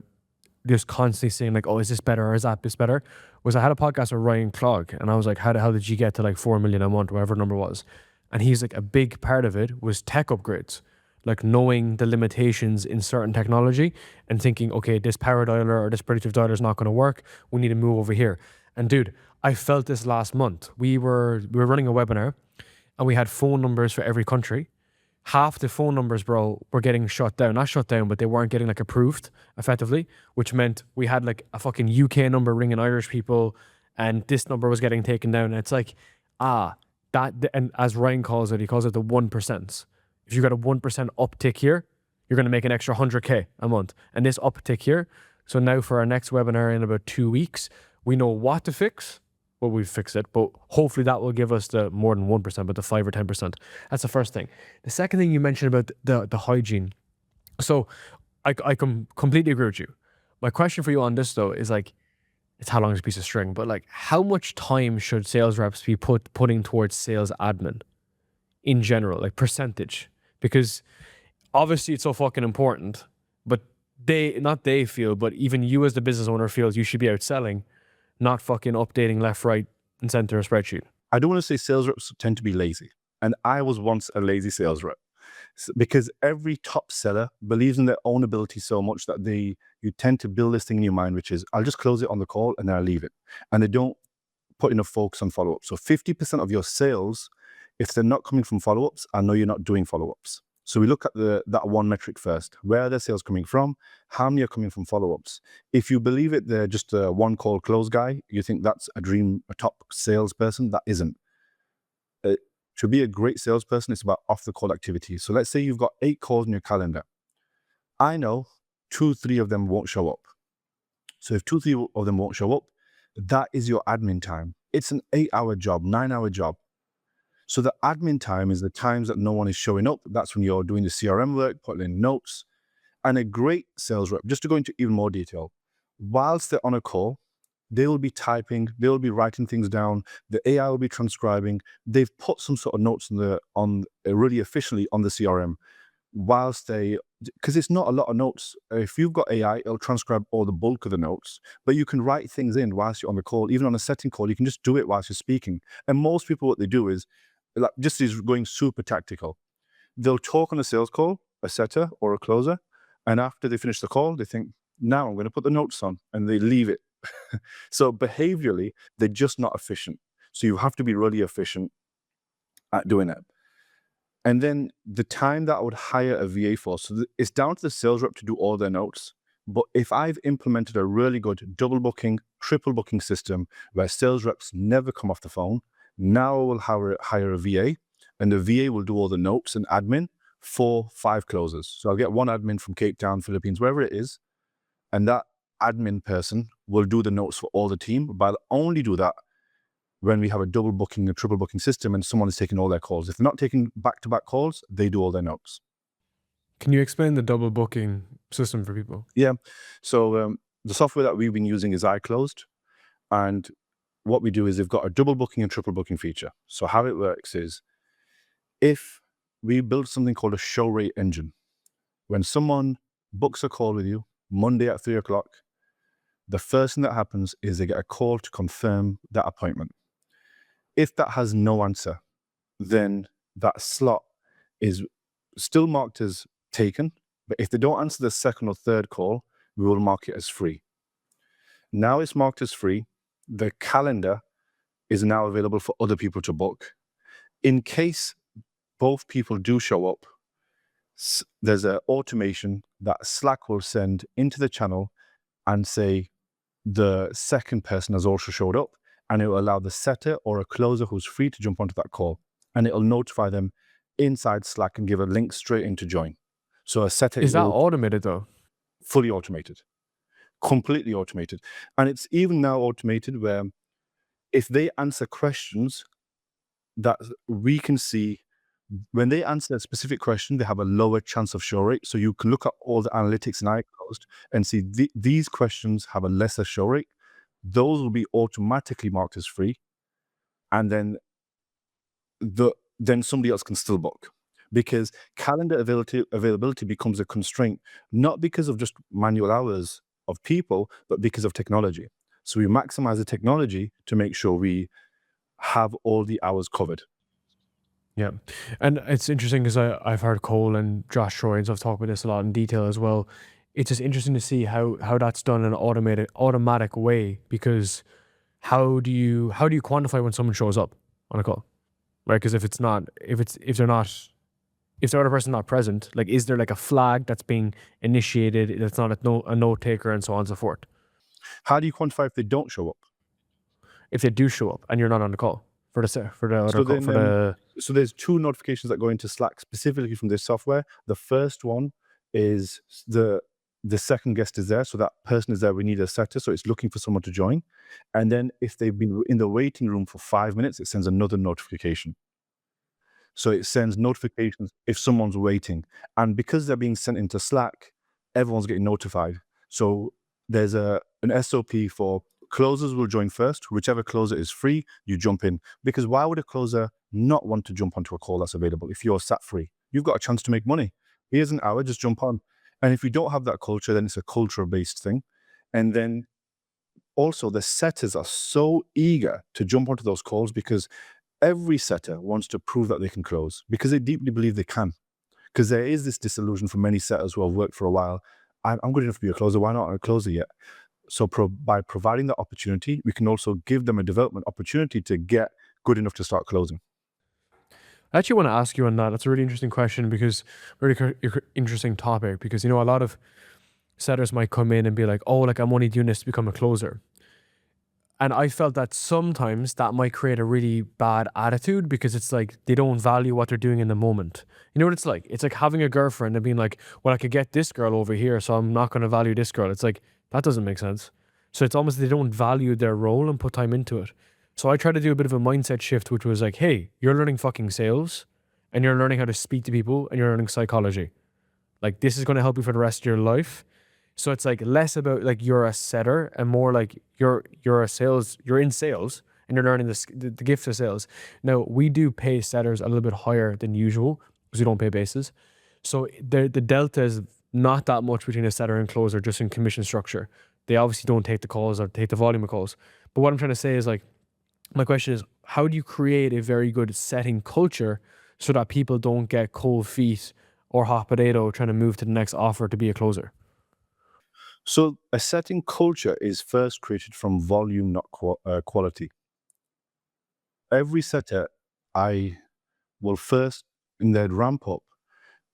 just constantly saying like, oh, is this better or is that this better? Was I had a podcast with Ryan Clogg and I was like, how did you get to like 4 million a month, whatever the number was? And he's like, a big part of it was tech upgrades, like knowing the limitations in certain technology and thinking, okay, this power dialer or this predictive dialer is not going to work. We need to move over here. And dude, I felt this last month. We were running a webinar and we had phone numbers for every country. Half the phone numbers, bro, were getting shut down. Not shut down, but they weren't getting like approved effectively, which meant we had like a fucking UK number ringing Irish people and this number was getting taken down. And it's like, and as Ryan calls it, he calls it the 1%. If you got a 1% uptick here, you're going to make an extra 100K a month. And this uptick here. So now for our next webinar in about 2 weeks, we know what to fix. Well, we've fixed it, but hopefully that will give us the more than 1%, but the 5 or 10%. That's the first thing. The second thing you mentioned about the hygiene. So I completely agree with you. My question for you on this though is like, it's how long is a piece of string, but like how much time should sales reps be putting towards sales admin in general, like percentage? Because obviously it's so fucking important, but they feel, but even you as the business owner feels you should be out selling, not fucking updating left, right, and center a spreadsheet. I don't want to say sales reps tend to be lazy. And I was once a lazy sales rep because every top seller believes in their own ability so much that you tend to build this thing in your mind, which is, I'll just close it on the call and then I'll leave it. And they don't put enough focus on follow-up. So 50% of your sales, if they're not coming from follow-ups, I know you're not doing follow-ups. So we look at that one metric first. Where are their sales coming from? How many are coming from follow-ups? If you believe it, they're just a one-call close guy, you think that's a top salesperson. That isn't. To be a great salesperson, it's about off-the-call activity. So let's say you've got 8 calls in your calendar. I know 2, 3 of them won't show up. So if 2, 3 of them won't show up, that is your admin time. It's an 8-hour job, 9-hour job. So the admin time is the times that no one is showing up. That's when you're doing the CRM work, putting in notes. And a great sales rep, just to go into even more detail, whilst they're on a call, they will be typing, they will be writing things down, the AI will be transcribing. They've put some sort of notes really efficiently on the CRM because it's not a lot of notes. If you've got AI, it'll transcribe all the bulk of the notes, but you can write things in whilst you're on the call. Even on a setting call, you can just do it whilst you're speaking. And most people, what they do is, like, just is going super tactical. They'll talk on a sales call, a setter or a closer, and after they finish the call, they think, now I'm going to put the notes on, and they leave it. So behaviorally, they're just not efficient. So you have to be really efficient at doing it. And then the time that I would hire a VA for, so it's down to the sales rep to do all their notes. But if I've implemented a really good double booking, triple booking system where sales reps never come off the phone, now I will hire a VA, and the VA will do all the notes and admin for 5 closers. So I'll get one admin from Cape Town, Philippines, wherever it is, and that admin person will do the notes for all the team. But I'll only do that when we have a double booking, a triple booking system, and someone is taking all their calls. If they're not taking back-to-back calls, they do all their notes. Can you explain the double booking system for people? Yeah. So the software that we've been using is iClosed. And what we do is they've got a double booking and triple booking feature. So how it works is, if we build something called a show rate engine, when someone books a call with you Monday at 3 o'clock, the first thing that happens is they get a call to confirm that appointment. If that has no answer, then that slot is still marked as taken. But if they don't answer the second or third call, we will mark it as free. Now it's marked as free. The calendar is now available for other people to book. In case both people do show up, there's an automation that Slack will send into the channel and say the second person has also showed up, and it will allow the setter or a closer who's free to jump onto that call, and it'll notify them inside Slack and give a link straight in to join. So a setter Is that automated though? fully automated, completely automated. And it's even now automated where if they answer questions that we can see, when they answer a specific question, they have a lower chance of show rate. So you can look at all the analytics in iClosed and see these questions have a lesser show rate. Those will be automatically marked as free. And then somebody else can still book, because calendar availability becomes a constraint, not because of just manual hours of people, but because of technology. So we maximize the technology to make sure we have all the hours covered. Yeah. And it's interesting because I've heard Cole and Josh Troy and stuff talk about this a lot in detail as well. It's just interesting to see how that's done in an automatic way, because how do you quantify when someone shows up on a call? Right? Because if the other person's not present, like, is there like a flag that's being initiated that's not a note taker and so on and so forth? How do you quantify if they don't show up? If they do show up and you're not on the call for the other So call, then, for the so there's two notifications that go into Slack specifically from this software. The first one is the second guest is there, so that person is there. We need a setter, so it's looking for someone to join. And then if they've been in the waiting room for 5 minutes, it sends another notification. So it sends notifications if someone's waiting. And because they're being sent into Slack, everyone's getting notified. So there's an SOP for closers will join first. Whichever closer is free, you jump in. Because why would a closer not want to jump onto a call that's available if you're sat free? You've got a chance to make money. Here's an hour, just jump on. And if you don't have that culture, then it's a culture-based thing. And then also the setters are so eager to jump onto those calls because every setter wants to prove that they can close, because they deeply believe they can. Because there is this disillusion for many setters who have worked for a while. I'm good enough to be a closer. Why not a closer yet? So by providing that opportunity, we can also give them a development opportunity to get good enough to start closing. I actually want to ask you on that. That's a really interesting question, because interesting topic, because, a lot of setters might come in and be like, oh, like, I'm only doing this to become a closer. And I felt that sometimes that might create a really bad attitude, because it's like they don't value what they're doing in the moment. You know what it's like? It's like having a girlfriend and being like, well, I could get this girl over here, so I'm not going to value this girl. It's like, that doesn't make sense. So it's almost they don't value their role and put time into it. So I tried to do a bit of a mindset shift, which was like, hey, you're learning fucking sales, and you're learning how to speak to people, and you're learning psychology. Like, this is going to help you for the rest of your life. So it's like less about like you're a setter and more like you're in sales, and you're learning the gift of sales. Now, we do pay setters a little bit higher than usual because we don't pay bases. So the delta is not that much between a setter and closer, just in commission structure. They obviously don't take the calls or take the volume of calls. But what I'm trying to say is, like, my question is, how do you create a very good setting culture so that people don't get cold feet or hot potato trying to move to the next offer to be a closer? So a setting culture is first created from volume, not quality. Every setter, I will first, in their ramp up,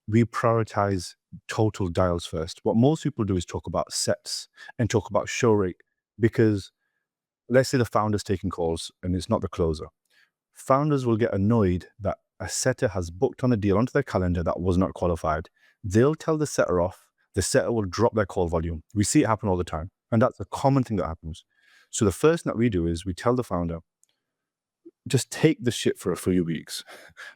we prioritize total dials first. What most people do is talk about sets and talk about show rate, because let's say the founder's taking calls and it's not the closer. Founders will get annoyed that a setter has booked on a deal onto their calendar that was not qualified. They'll tell the setter off. The setter will drop their call volume. We see it happen all the time. And that's a common thing that happens. So the first thing that we do is we tell the founder, just take the shit for a few weeks.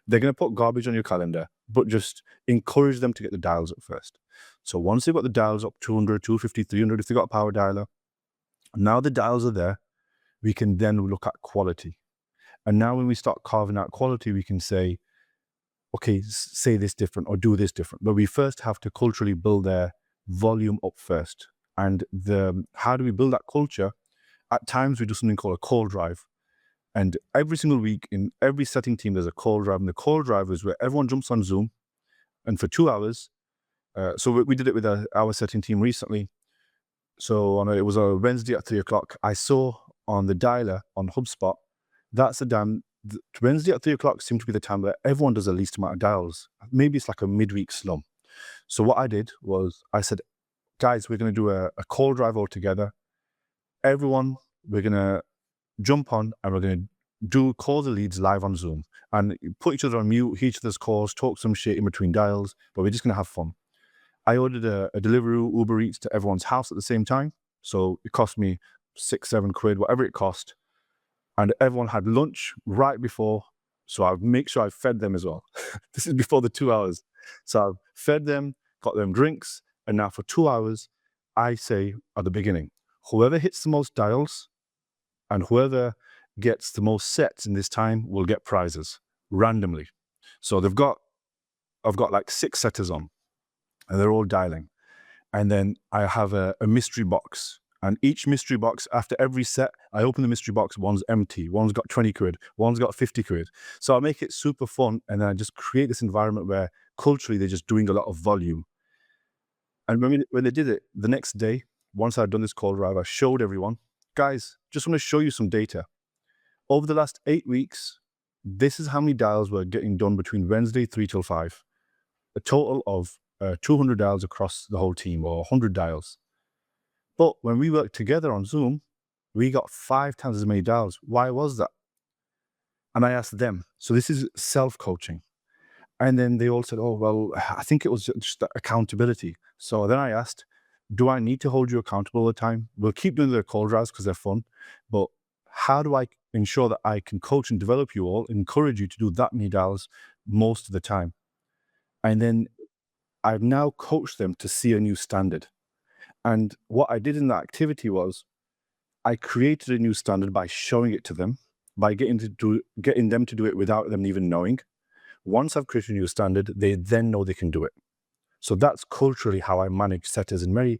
They're going to put garbage on your calendar, but just encourage them to get the dials up first. So once they've got the dials up, 200, 250, 300, if they've got a power dialer, now the dials are there, we can then look at quality. And now when we start carving out quality, we can say, okay, say this different or do this different. But we first have to culturally build their volume up first. And how do we build that culture? At times we do something called a call drive. And every single week in every setting team, there's a call drive. And the call drive is where everyone jumps on Zoom. And for 2 hours, so we did it with our setting team recently. So it was a Wednesday at 3 o'clock. I saw on the dialer on HubSpot that's the time. Wednesday at 3 o'clock seemed to be the time where everyone does the least amount of dials. Maybe it's like a midweek slump. So what I did was I said, guys, we're going to do a call drive all together. Everyone, we're going to jump on and we're going to call the leads live on Zoom and put each other on mute, hear each other's calls, talk some shit in between dials, but we're just going to have fun. I ordered a Deliveroo, Uber Eats to everyone's house at the same time. So it cost me £6-7, whatever it cost. And everyone had lunch right before. So I make sure I fed them as well. This is before the 2 hours. So I fed them, got them drinks. And now for 2 hours, I say at the beginning, whoever hits the most dials and whoever gets the most sets in this time will get prizes randomly. So I've got like 6 setters on and they're all dialing. And then I have a mystery box. And each mystery box, after every set, I open the mystery box, one's empty, one's got £20, one's got £50. So I make it super fun. And then I just create this environment where culturally they're just doing a lot of volume. And when they did it, the next day, once I'd done this call drive, I showed everyone, guys, just want to show you some data. Over the last 8 weeks, this is how many dials were getting done between Wednesday, 3 till 5. A total of 200 dials across the whole team, or 100 dials. But when we worked together on Zoom, we got 5 times as many dials. Why was that? And I asked them. So this is self-coaching. And then they all said, oh, well, I think it was just that accountability. So then I asked, do I need to hold you accountable all the time? We'll keep doing the call drives because they're fun. But how do I ensure that I can coach and develop you all, encourage you to do that many dials most of the time? And then I've now coached them to see a new standard. And what I did in that activity was I created a new standard by showing it to them, by getting them to do it without them even knowing. Once I've created a new standard, they then know they can do it. So that's culturally how I manage setters in very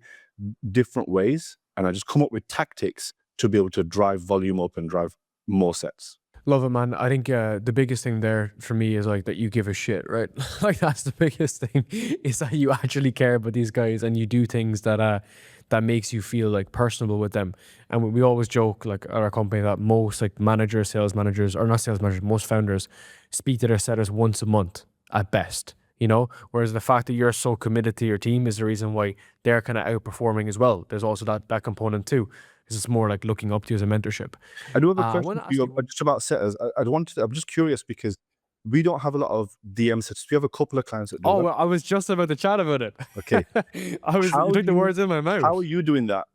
different ways. And I just come up with tactics to be able to drive volume up and drive more sets. Love it, man. I think the biggest thing there for me is like that you give a shit, right? Like that's the biggest thing is that you actually care about these guys and you do things that that makes you feel like personable with them. And we always joke like at our company that most like managers, sales managers, or not sales managers, most founders speak to their setters once a month at best, you know? Whereas the fact that you're so committed to your team is the reason why they're kind of outperforming as well. There's also that component too. Because it's more like looking up to you as a mentorship. I do have a I question want for to ask you you one. just about setters. I'm just curious because we don't have a lot of DM setters. We have a couple of clients that do Oh, that. well, I was just about to chat about it. Okay. You How took the words in my mouth. How are you doing that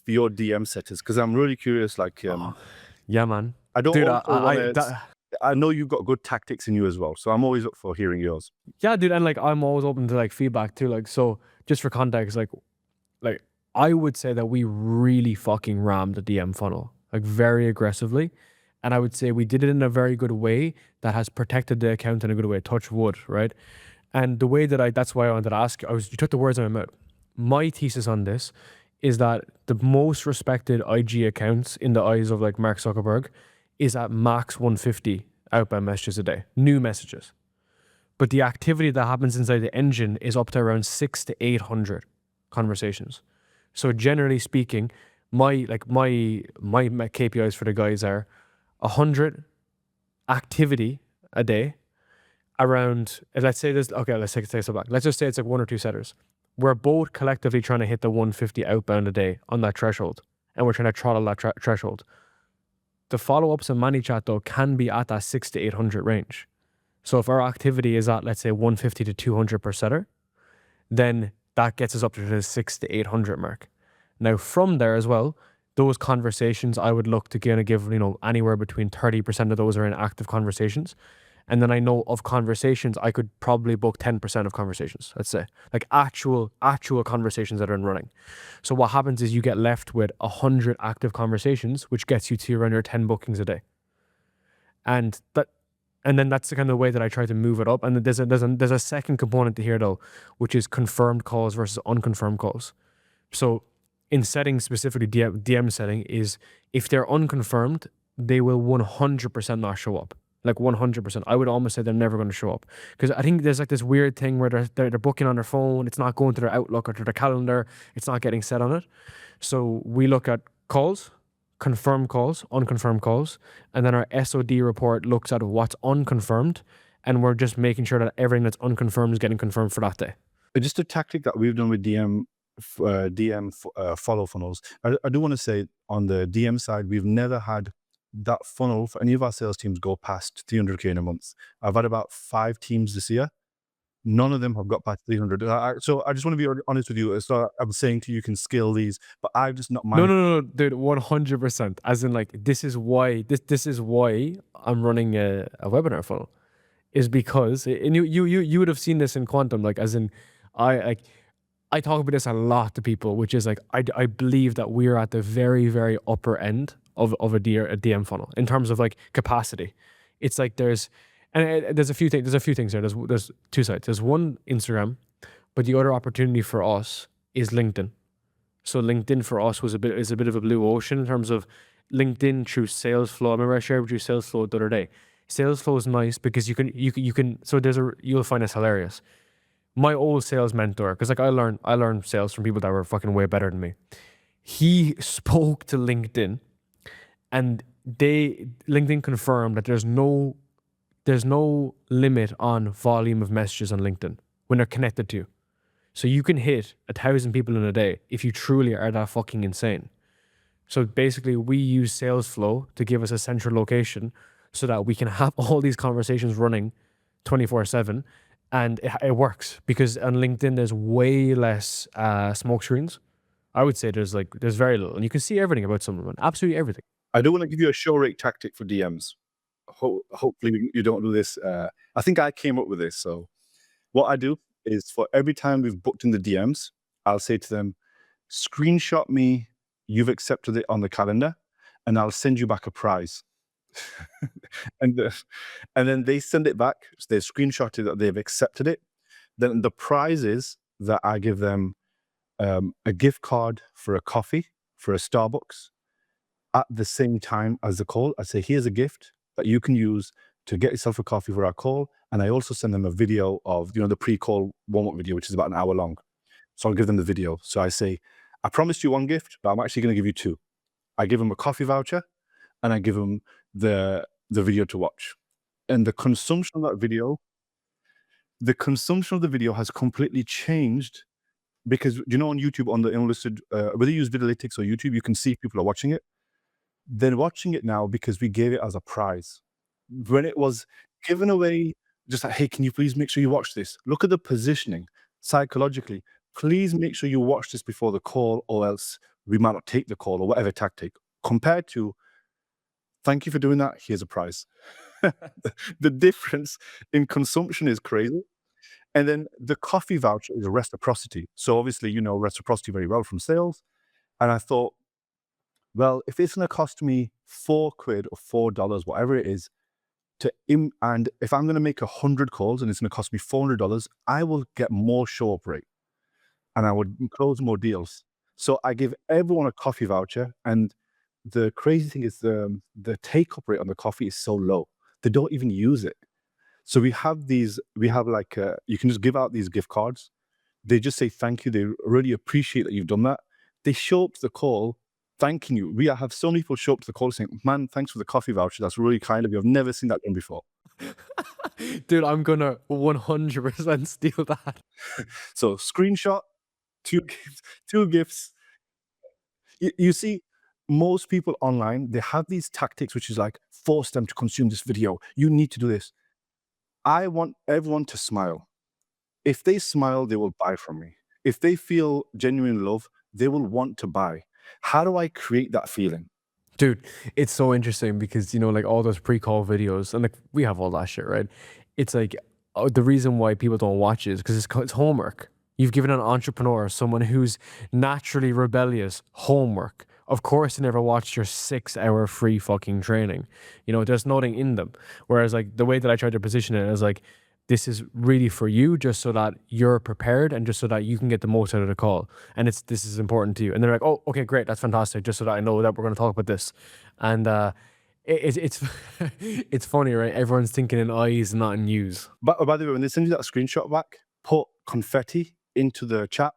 for your DM setters? Because I'm really curious. Like, Yeah, man. I don't Dude, also want to. I know you've got good tactics in you as well, so I'm always up for hearing yours. yeah, dude, and like I'm always open to like feedback too. Like, so just for context, like I would say that we really fucking rammed the DM funnel, like very aggressively. And I would say we did it in a very good way that has protected the account in a good way, touch wood, right? And the way that that's why I wanted to ask, you took the words out of my mouth. My thesis on this is that the most respected IG accounts in the eyes of like Mark Zuckerberg is at max 150 outbound messages a day, new messages. But the activity that happens inside the engine is up to around 600 to 800 conversations. So generally speaking, my KPIs for the guys are 100 activity a day around, let's say this, okay, let's take a step back. Let's just say it's like 1 or 2 setters. We're both collectively trying to hit the 150 outbound a day on that threshold, and we're trying to throttle that threshold. The follow-ups and ManyChat though can be at that 600 to 800 range. So if our activity is at, let's say 150 to 200 per setter, then that gets us up to the 600 to 800 mark. Now from there as well, those conversations I would look to give, anywhere between 30% of those are in active conversations. And then I know of conversations, I could probably book 10% of conversations, let's say, like actual conversations that are in running. So what happens is you get left with 100 active conversations, which gets you to around your 10 bookings a day. And then that's the kind of way that I try to move it up. And there's a second component to here though, which is confirmed calls versus unconfirmed calls. So in settings, specifically DM setting, is if they're unconfirmed, they will 100% not show up. Like 100%. I would almost say they're never going to show up. Because I think there's like this weird thing where they're booking on their phone, it's not going to their Outlook or to their calendar, it's not getting set on it. So we look at calls, confirmed calls, unconfirmed calls, and then our SOD report looks at what's unconfirmed, and we're just making sure that everything that's unconfirmed is getting confirmed for that day. Just a tactic that we've done with follow funnels. I do want to say on the DM side, we've never had that funnel for any of our sales teams go past 300K in a month. I've had about 5 teams this year. None of them have got past 300. So I just want to be honest with you. So I'm saying to you, you can scale these, but I've just not No, managed. no, dude, 100%. As in, like, this is why I'm running a webinar funnel, is because, and you would have seen this in Quantum, like, as in, I talk about this a lot to people, which is like, I believe that we're at the very, very upper end of a DM funnel in terms of like capacity. It's like there's a few things there. There's 2 sides. There's one, Instagram, but the other opportunity for us is LinkedIn. So LinkedIn for us is a bit of a blue ocean in terms of LinkedIn through Salesflow. I remember I shared with you Salesflow the other day. Salesflow is nice because you can. So you'll find this hilarious. My old sales mentor, because like I learned sales from people that were fucking way better than me. He spoke to LinkedIn, and LinkedIn confirmed that there's no limit on volume of messages on LinkedIn when they're connected to you. So you can hit 1,000 people in a day if you truly are that fucking insane. So basically, we use Salesflow to give us a central location so that we can have all these conversations running 24/7. And it works because on LinkedIn, there's way less smoke screens. I would say there's very little. And you can see everything about someone, absolutely everything. I do want to give you a show rate tactic for DMs. Hopefully you don't do this. I think I came up with this. So what I do is for every time we've booked in the DMs, I'll say to them, screenshot me, you've accepted it on the calendar, and I'll send you back a prize. and then they send it back. So they screenshotted that they've accepted it. Then the prize is that I give them a gift card for a coffee for a Starbucks at the same time as the call. I say, here's a gift that you can use to get yourself a coffee for our call. And I also send them a video of, the pre-call warm-up video, which is about an hour long. So I'll give them the video. So I say, I promised you 1 gift, but I'm actually going to give you 2. I give them a coffee voucher and I give them the video to watch. And the consumption of the video has completely changed because, on YouTube, on the unlisted, whether you use Videolytics or YouTube, you can see people are watching it. They're watching it now because we gave it as a prize. When it was given away, just like, hey, can you please make sure you watch this? Look at the positioning psychologically. Please make sure you watch this before the call, or else we might not take the call, or whatever tactic, compared to, thank you for doing that, here's a prize. The difference in consumption is crazy. And then the coffee voucher is reciprocity. So obviously, reciprocity very well from sales. And I thought, well, if it's going to cost me £4 or $4, whatever it is, and if I'm going to make 100 calls and it's going to cost me $400, I will get more show up rate and I would close more deals. So I give everyone a coffee voucher. And the crazy thing is the take up rate on the coffee is so low. They don't even use it. So you can just give out these gift cards. They just say thank you. They really appreciate that you've done that. They show up to the call thanking you. We have so many people show up to the call saying, man, thanks for the coffee voucher. That's really kind of you. I've never seen that done before. Dude, I'm going to 100% steal that. So screenshot, 2 gifts. You see, most people online, they have these tactics, which is like, force them to consume this video. You need to do this. I want everyone to smile. If they smile, they will buy from me. If they feel genuine love, they will want to buy. How do I create that feeling? Dude, it's so interesting because, like all those pre-call videos, and like we have all that shit, right? It's like the reason why people don't watch it is because it's homework. You've given an entrepreneur, someone who's naturally rebellious, homework. Of course, they never watched your 6-hour free fucking training. There's nothing in them. Whereas, like, the way that I tried to position it is like, this is really for you, just so that you're prepared and just so that you can get the most out of the call. And this is important to you. And they're like, oh, okay, great, that's fantastic. Just so that I know that we're going to talk about this. And it's it's funny, right? Everyone's thinking in I's, not in U's. But by the way, when they send you that screenshot back, put confetti into the chat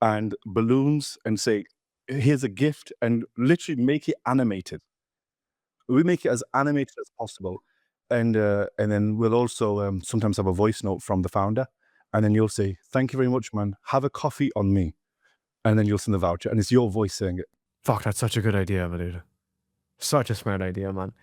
and balloons and say, here's a gift, and literally make it animated. We make it as animated as possible, and then we'll also sometimes have a voice note from the founder, and then you'll say, "Thank you very much, man. Have a coffee on me," and then you'll send the voucher, and it's your voice saying it. Fuck, that's such a good idea, my dude. Such a smart idea, man.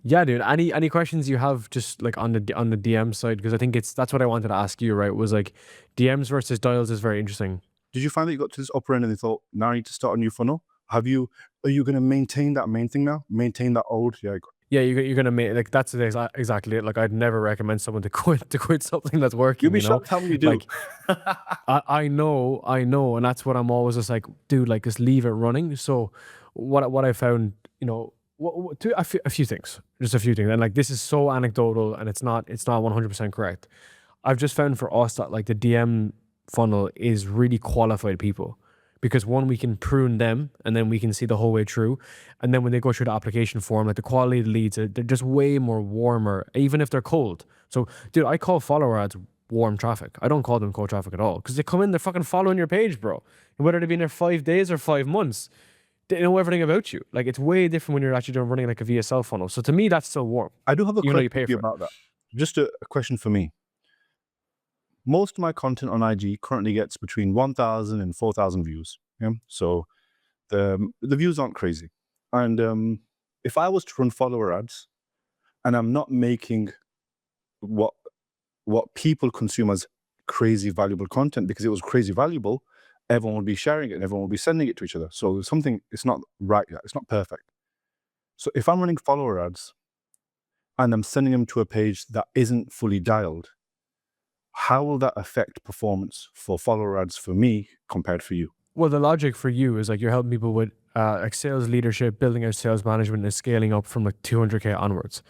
Yeah, dude. Any questions you have just like on the DM side? Because I think that's what I wanted to ask you, right? Was like DMs versus dials is very interesting. Did you find that you got to this upper end and you thought, now I need to start a new funnel? Are you going to maintain that main thing now? Maintain that old? Yeah. Yeah, you're gonna make like that's exactly it. Like I'd never recommend someone to quit something that's working. You'll be you know? shocked how many do. Like I know, and that's what I'm always just like, dude. Like just leave it running. So what I found, you know, a few things, just a few things, and like this is so anecdotal, and it's not 100% correct. I've just found for us that like the DM funnel is really qualified people because one, we can prune them and then we can see the whole way through. And then when they go through the application form, like the quality of the leads, they're just way more warmer, even if they're cold. So, dude, I call follower ads warm traffic. I don't call them cold traffic at all because they come in, they're fucking following your page, bro. And whether they've been there 5 days or 5 months, they know everything about you. Like it's way different when you're actually doing running like a VSL funnel. So to me, that's still warm. I do have a Even though you question pay for you for it. about that. Just a question for me. Most of my content on IG currently gets between 1,000 and 4,000 views. Yeah. So the views aren't crazy. And if I was to run follower ads and I'm not making what people consume as crazy valuable content, because it was crazy valuable, everyone would be sharing it and everyone would be sending it to each other. So it's not right yet. It's not perfect. So if I'm running follower ads and I'm sending them to a page that isn't fully dialed, how will that affect performance for follower ads for me compared for you? Well, the logic for you is like you're helping people with like sales leadership, building out sales management, and scaling up from like 200K onwards.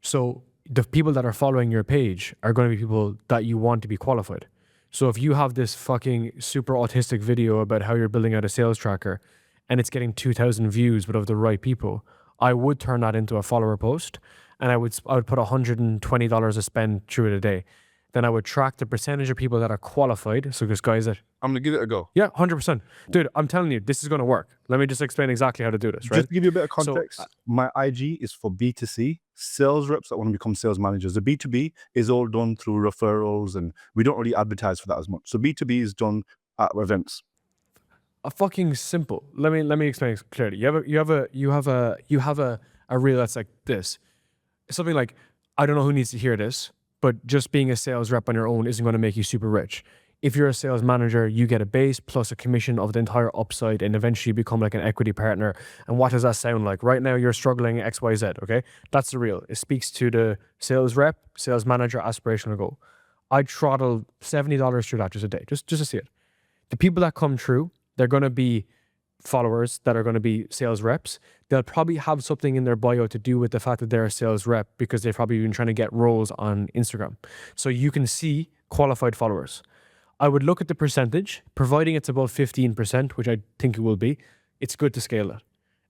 So the people that are following your page are going to be people that you want to be qualified. So if you have this fucking super autistic video about how you're building out a sales tracker and it's getting 2,000 views but of the right people, I would turn that into a follower post, and I would put $120 to spend through it a day. Then I would track the percentage of people that are qualified. So there's guys that, I'm going to give it a go. yeah, 100%. Dude, I'm telling you, this is going to work. Let me just explain exactly how to do this, right? Just to give you a bit of So, context, my IG is for B2C, sales reps that want to become sales managers. The B2B is all done through referrals, and we don't really advertise for that as much. So B2B is done at events. a fucking simple. Let me explain it clearly. You have a reel that's like this. Something like, I don't know who needs to hear this, but just being a sales rep on your own isn't going to make you super rich. If you're a sales manager, you get a base plus a commission of the entire upside, and eventually you become like an equity partner. And what does that sound like? Right now you're struggling XYZ, okay? That's the real. It speaks to the sales rep, sales manager aspirational goal. I'd throttle $70 through that just a day, just to see it. The people that come through, they're going to be followers that are going to be sales reps. They'll probably have something in their bio to do with the fact that they're a sales rep because they've probably been trying to get roles on Instagram. So you can see qualified followers. I would look at the percentage, providing it's above 15%, which I think it will be. It's good to scale that.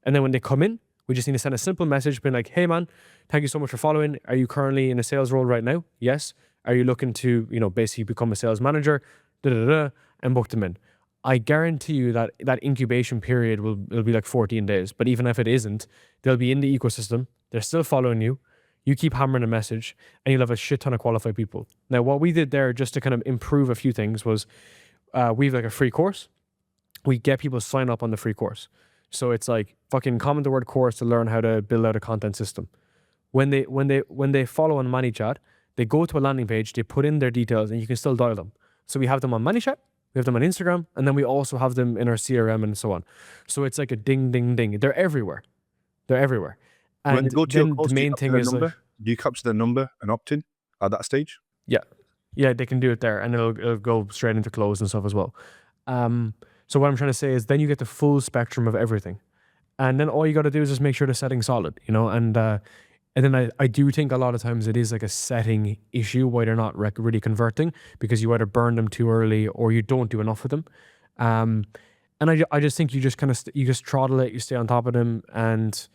And then when they come in, we just need to send a simple message being like, hey man, thank you so much for following. Are you currently in a sales role right now? Yes. Are you looking to, basically become a sales manager? And book them in. I guarantee you that that incubation period will be like 14 days. But even if it isn't, they'll be in the ecosystem. They're still following you. You keep hammering a message and you'll have a shit ton of qualified people. Now, what we did there just to kind of improve a few things was we have like a free course. We get people to sign up on the free course. So it's like fucking comment the word course to learn how to build out a content system. When they follow on ManyChat, they go to a landing page, they put in their details, and you can still dial them. So we have them on ManyChat, we have them on Instagram, and then we also have them in our CRM and so on. So it's like a ding, ding, ding. They're everywhere. They're everywhere. And when they go to your then course, the main thing is like, do you capture their number and opt in at that stage? yeah, they can do it there, and it'll go straight into close and stuff as well. So what I'm trying to say is then you get the full spectrum of everything. And then all you got to do is just make sure the setting's solid, and then I do think a lot of times it is like a setting issue why they're not really converting, because you either burn them too early or you don't do enough of them. And I just think you just kind of, you just throttle it, you stay on top of them. And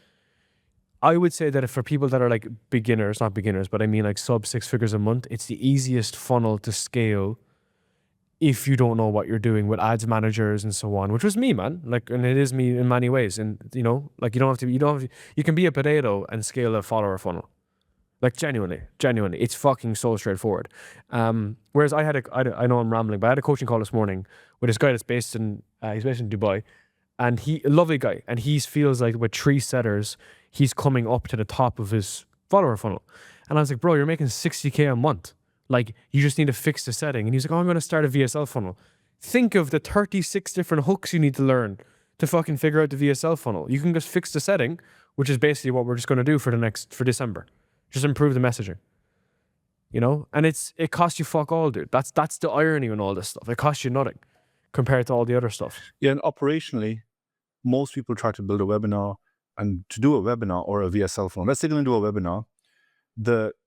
I would say that if for people that are like beginners, not beginners, but I mean like sub 6 figures a month, it's the easiest funnel to scale if you don't know what you're doing with ads managers and so on, which was me, man. Like, and it is me in many ways. And you know, like you don't have to, you can be a potato and scale a follower funnel. Like genuinely, it's fucking so straightforward. Whereas I know I'm rambling, but I had a coaching call this morning with this guy that's he's based in Dubai, and a lovely guy, and he feels like with 3 setters, he's coming up to the top of his follower funnel. And I was like, bro, you're making 60K a month. Like, you just need to fix the setting. And he's like, oh, I'm going to start a VSL funnel. Think of the 36 different hooks you need to learn to fucking figure out the VSL funnel. You can just fix the setting, which is basically what we're just going to do for December. Just improve the messaging. You know? And it costs you fuck all, dude. That's the irony in all this stuff. It costs you nothing compared to all the other stuff. Yeah, and operationally, most people try to build a webinar, and to do a webinar or a VSL funnel, let's say you're going to do a webinar,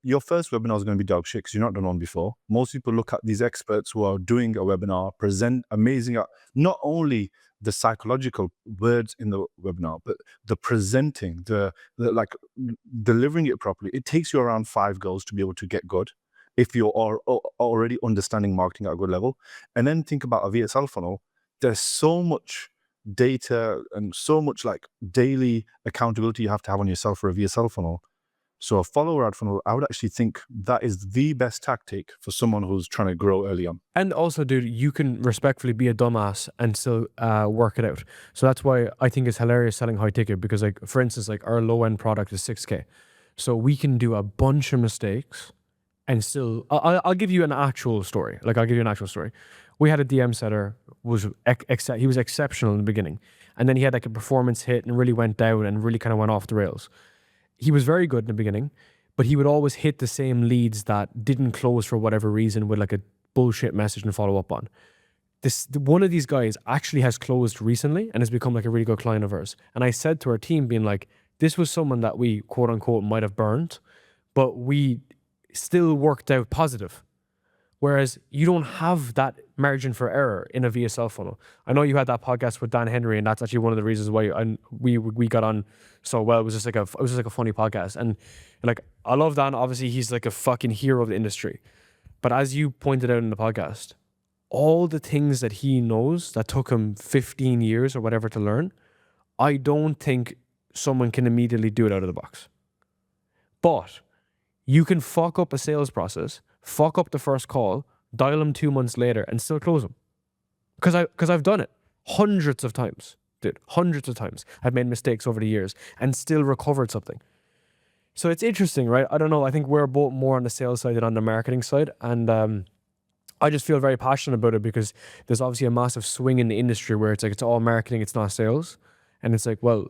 your first webinar is going to be dog shit because you've not done one before. Most people look at these experts who are doing a webinar, present amazing, not only the psychological words in the webinar, but the presenting, the like delivering it properly. It takes you around 5 goals to be able to get good if you are already understanding marketing at a good level. And then think about a VSL funnel. There's so much data and so much like daily accountability you have to have on yourself for a VSL funnel. So a follower ad funnel, I would actually think that is the best tactic for someone who's trying to grow early on. And also, dude, you can respectfully be a dumbass and still work it out. So that's why I think it's hilarious selling high ticket, because like, for instance, like our low end product is 6K. So we can do a bunch of mistakes and still, I'll give you an actual story. We had a DM setter, he was exceptional in the beginning. And then he had like a performance hit and really went down and really kind of went off the rails. He was very good in the beginning, but he would always hit the same leads that didn't close for whatever reason with like a bullshit message and follow up on. One of these guys actually has closed recently and has become like a really good client of ours. And I said to our team, being like, this was someone that we quote unquote might have burned, but we still worked out positive. Whereas you don't have that margin for error in a VSL funnel. I know you had that podcast with Dan Henry, and that's actually one of the reasons why we got on so well. It was just like a funny podcast, and like I love Dan. Obviously, he's like a fucking hero of the industry. But as you pointed out in the podcast, all the things that he knows that took him 15 years or whatever to learn, I don't think someone can immediately do it out of the box. But you can fuck up a sales process, fuck up the first call, dial them 2 months later and still close them. Because I've done it hundreds of times, dude, hundreds of times. I've made mistakes over the years and still recovered something. So it's interesting, right? I don't know. I think we're both more on the sales side than on the marketing side. And I just feel very passionate about it because there's obviously a massive swing in the industry where it's like, it's all marketing, it's not sales. And it's like, well,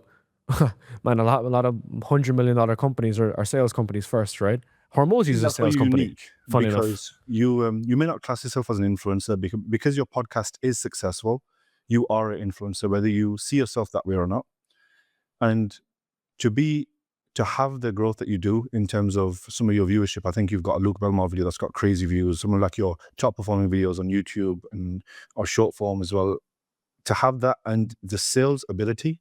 man, a lot of $100 million companies are sales companies first, right? Hormozy is a sales company. Funny because enough. you may not class yourself as an influencer because your podcast is successful. You are an influencer, whether you see yourself that way or not. And to have the growth that you do in terms of some of your viewership, I think you've got a Luke Belmore video that's got crazy views. Some of like your top performing videos on YouTube or short form as well. To have that and the sales ability,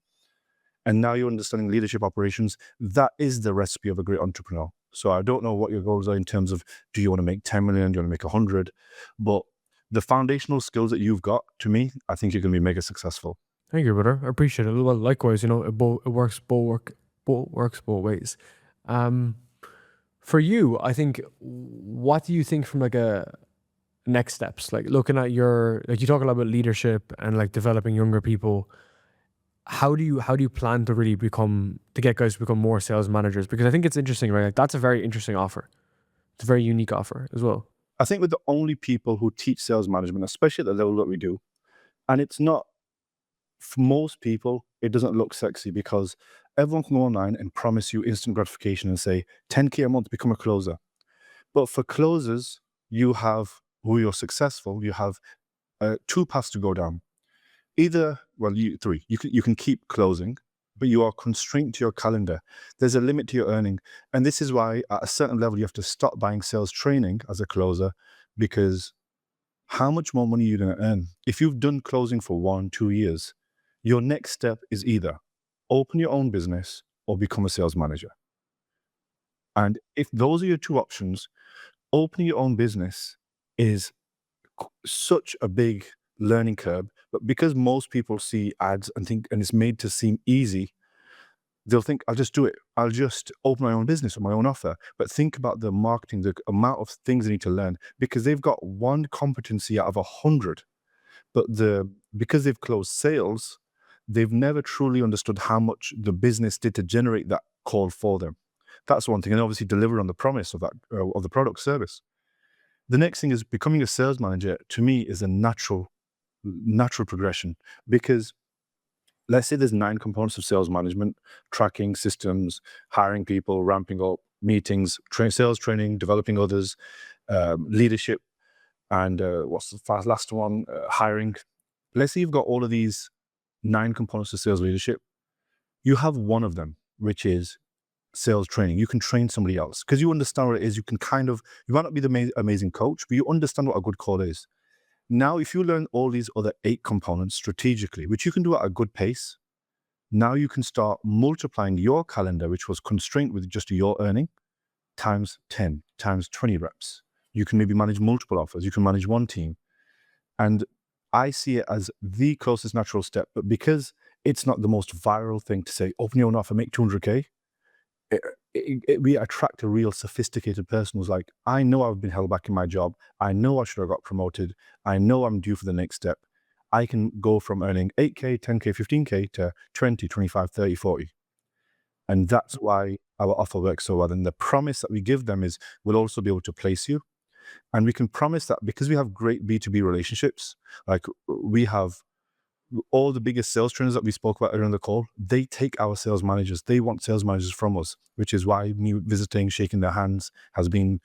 and now you're understanding leadership operations, that is the recipe of a great entrepreneur. So I don't know what your goals are in terms of, do you want to make 10 million? Do you want to make 100? But the foundational skills that you've got, to me, I think you're going to be mega successful. Thank you, brother. I appreciate it. Well, likewise, you know, it works both ways. For you, I think, what do you think from like a next steps? Like looking at you talk a lot about leadership and like developing younger people. How do you plan to really get guys to become more sales managers? Because I think it's interesting, right? Like that's a very interesting offer. It's a very unique offer as well. I think we're the only people who teach sales management, especially at the level that we do. And it's not, for most people, it doesn't look sexy because everyone can go online and promise you instant gratification and say 10K a month, become a closer. But for closers, you have, who you're successful, you have 2 paths to go down. Either, well, 3. You can keep closing, but you are constrained to your calendar. There's a limit to your earning. And this is why at a certain level, you have to stop buying sales training as a closer, because how much more money are you going to earn? If you've done closing for 1-2 years, your next step is either open your own business or become a sales manager. And if those are your 2 options, opening your own business is such a big learning curve, but because most people see ads and think, and it's made to seem easy, they'll think, I'll just do it. I'll just open my own business or my own offer. But think about the marketing, the amount of things they need to learn, because they've got one competency out of 100. But because they've closed sales, they've never truly understood how much the business did to generate that call for them. That's one thing, and obviously deliver on the promise of that of the product service. The next thing is becoming a sales manager. To me, is a natural progression, because let's say there's 9 components of sales management: tracking, systems, hiring people, ramping up, meetings, sales training, developing others, leadership, and what's the last one? Hiring. Let's say you've got all of these 9 components of sales leadership. You have one of them, which is sales training. You can train somebody else because you understand what it is. You might not be the amazing coach, but you understand what a good call is. Now, if you learn all these other 8 components strategically, which you can do at a good pace, now you can start multiplying your calendar, which was constrained with just your earning, times 10, times 20 reps. You can maybe manage multiple offers. You can manage one team. And I see it as the closest natural step. But because it's not the most viral thing to say, open your own offer, make 200K, we attract a real sophisticated person who's like, I know I've been held back in my job. I know I should have got promoted. I know I'm due for the next step. I can go from earning 8K, 10K, 15K to 20, 25, 30, 40. And that's why our offer works so well. And the promise that we give them is we'll also be able to place you. And we can promise that because we have great B2B relationships, like we have all the biggest sales trainers that we spoke about earlier in the call, they take our sales managers. They want sales managers from us, which is why me visiting, shaking their hands has been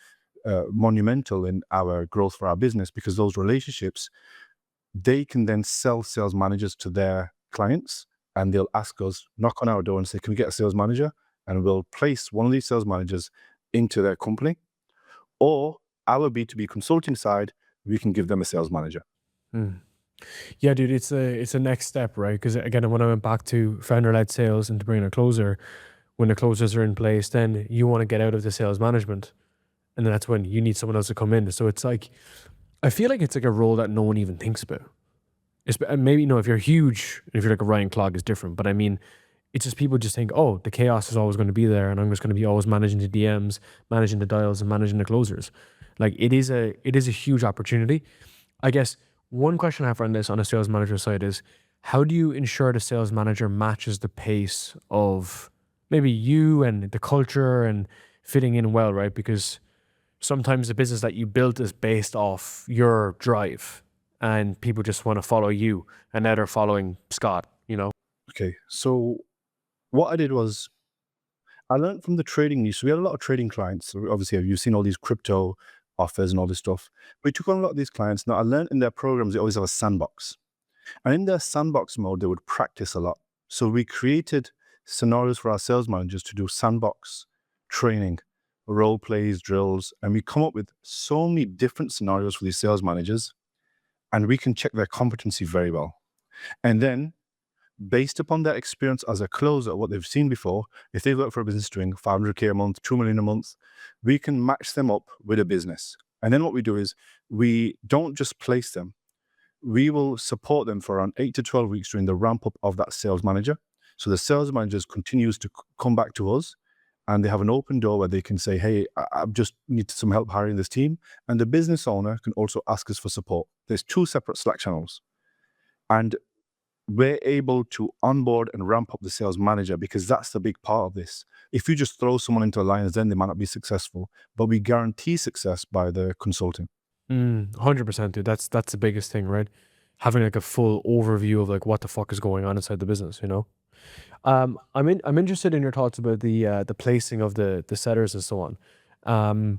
monumental in our growth for our business, because those relationships, they can then sell sales managers to their clients, and they'll ask us, knock on our door and say, can we get a sales manager? And we'll place one of these sales managers into their company. Or our B2B consulting side, we can give them a sales manager. Mm. Yeah, dude, it's a next step, right? Because again, when I went back to founder-led sales and to bring in a closer, when the closers are in place, then you want to get out of the sales management, and then that's when you need someone else to come in. So it's like, I feel like it's like a role that no one even thinks about. And maybe, if you're huge, if you're like a Ryan Clog, is different. But I mean, it's just people just think, oh, the chaos is always going to be there, and I'm just going to be always managing the DMs, managing the dials, and managing the closers. Like it is a huge opportunity. I guess one question I have on this on a sales manager side is, how do you ensure the sales manager matches the pace of maybe you and the culture and fitting in well, right? Because sometimes the business that you built is based off your drive, and people just want to follow you, and now they're following Scott, Okay, so what I did was I learned from the trading niche. So we had a lot of trading clients. So obviously, you've seen all these crypto offers and all this stuff. We took on a lot of these clients. Now, I learned in their programs, they always have a sandbox. And in their sandbox mode, they would practice a lot. So we created scenarios for our sales managers to do sandbox training, role plays, drills, and we come up with so many different scenarios for these sales managers, and we can check their competency very well. And then, based upon their experience as a closer, what they've seen before, if they work for a business doing 500K a month, 2 million a month, we can match them up with a business. And then what we do is we don't just place them. We will support them for around 8 to 12 weeks during the ramp up of that sales manager. So the sales manager continues to come back to us, and they have an open door where they can say, hey, I just need some help hiring this team. And the business owner can also ask us for support. There's 2 separate Slack channels. And we're able to onboard and ramp up the sales manager, because that's the big part of this. If you just throw someone into a lion's den, they might not be successful, but we guarantee success by the consulting. 100%, dude. That's the biggest thing, right? Having like a full overview of like what the fuck is going on inside the business, I'm interested in your thoughts about the placing of the setters and so on.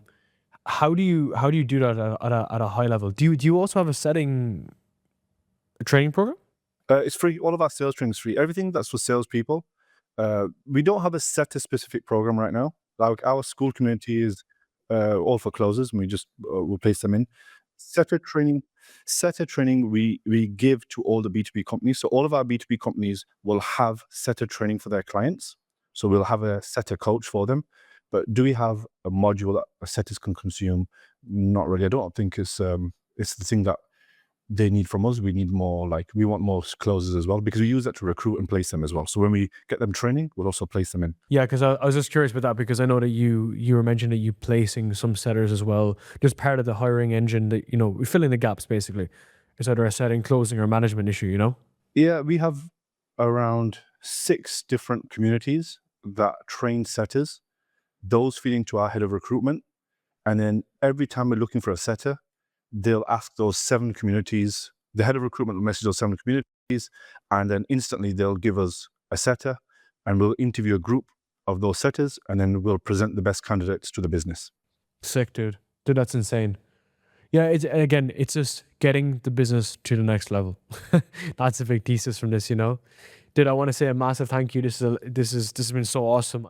How do you do that at a high level? Do you also have a training program? It's free. All of our sales training is free. Everything that's for salespeople. We don't have a setter specific program right now. Like our school community is all for closers, and we just will place them in. Setter training we give to all the B2B companies. So all of our B2B companies will have setter training for their clients. So we'll have a setter coach for them. But do we have a module that setters can consume? Not really. I don't think it's the thing that they need from us. We need more, like, we want more closers as well, because we use that to recruit and place them as well. So when we get them training, we'll also place them in. Yeah, because I was just curious about that, because I know that you were mentioning that you placing some setters as well, just part of the hiring engine, that, you know, filling the gaps basically. It's either a setting, closing, or management issue, you know? Yeah, we have around 6 different communities that train setters, those feeding to our head of recruitment. And then every time we're looking for a setter, they'll ask those 7 communities. The head of recruitment will message those 7 communities, and then instantly they'll give us a setter, and we'll interview a group of those setters, and then we'll present the best candidates to the business. Sick, dude. Dude, that's insane. Yeah, it's just getting the business to the next level. That's a big thesis from this, you know. Dude, I want to say a massive thank you. This has been so awesome.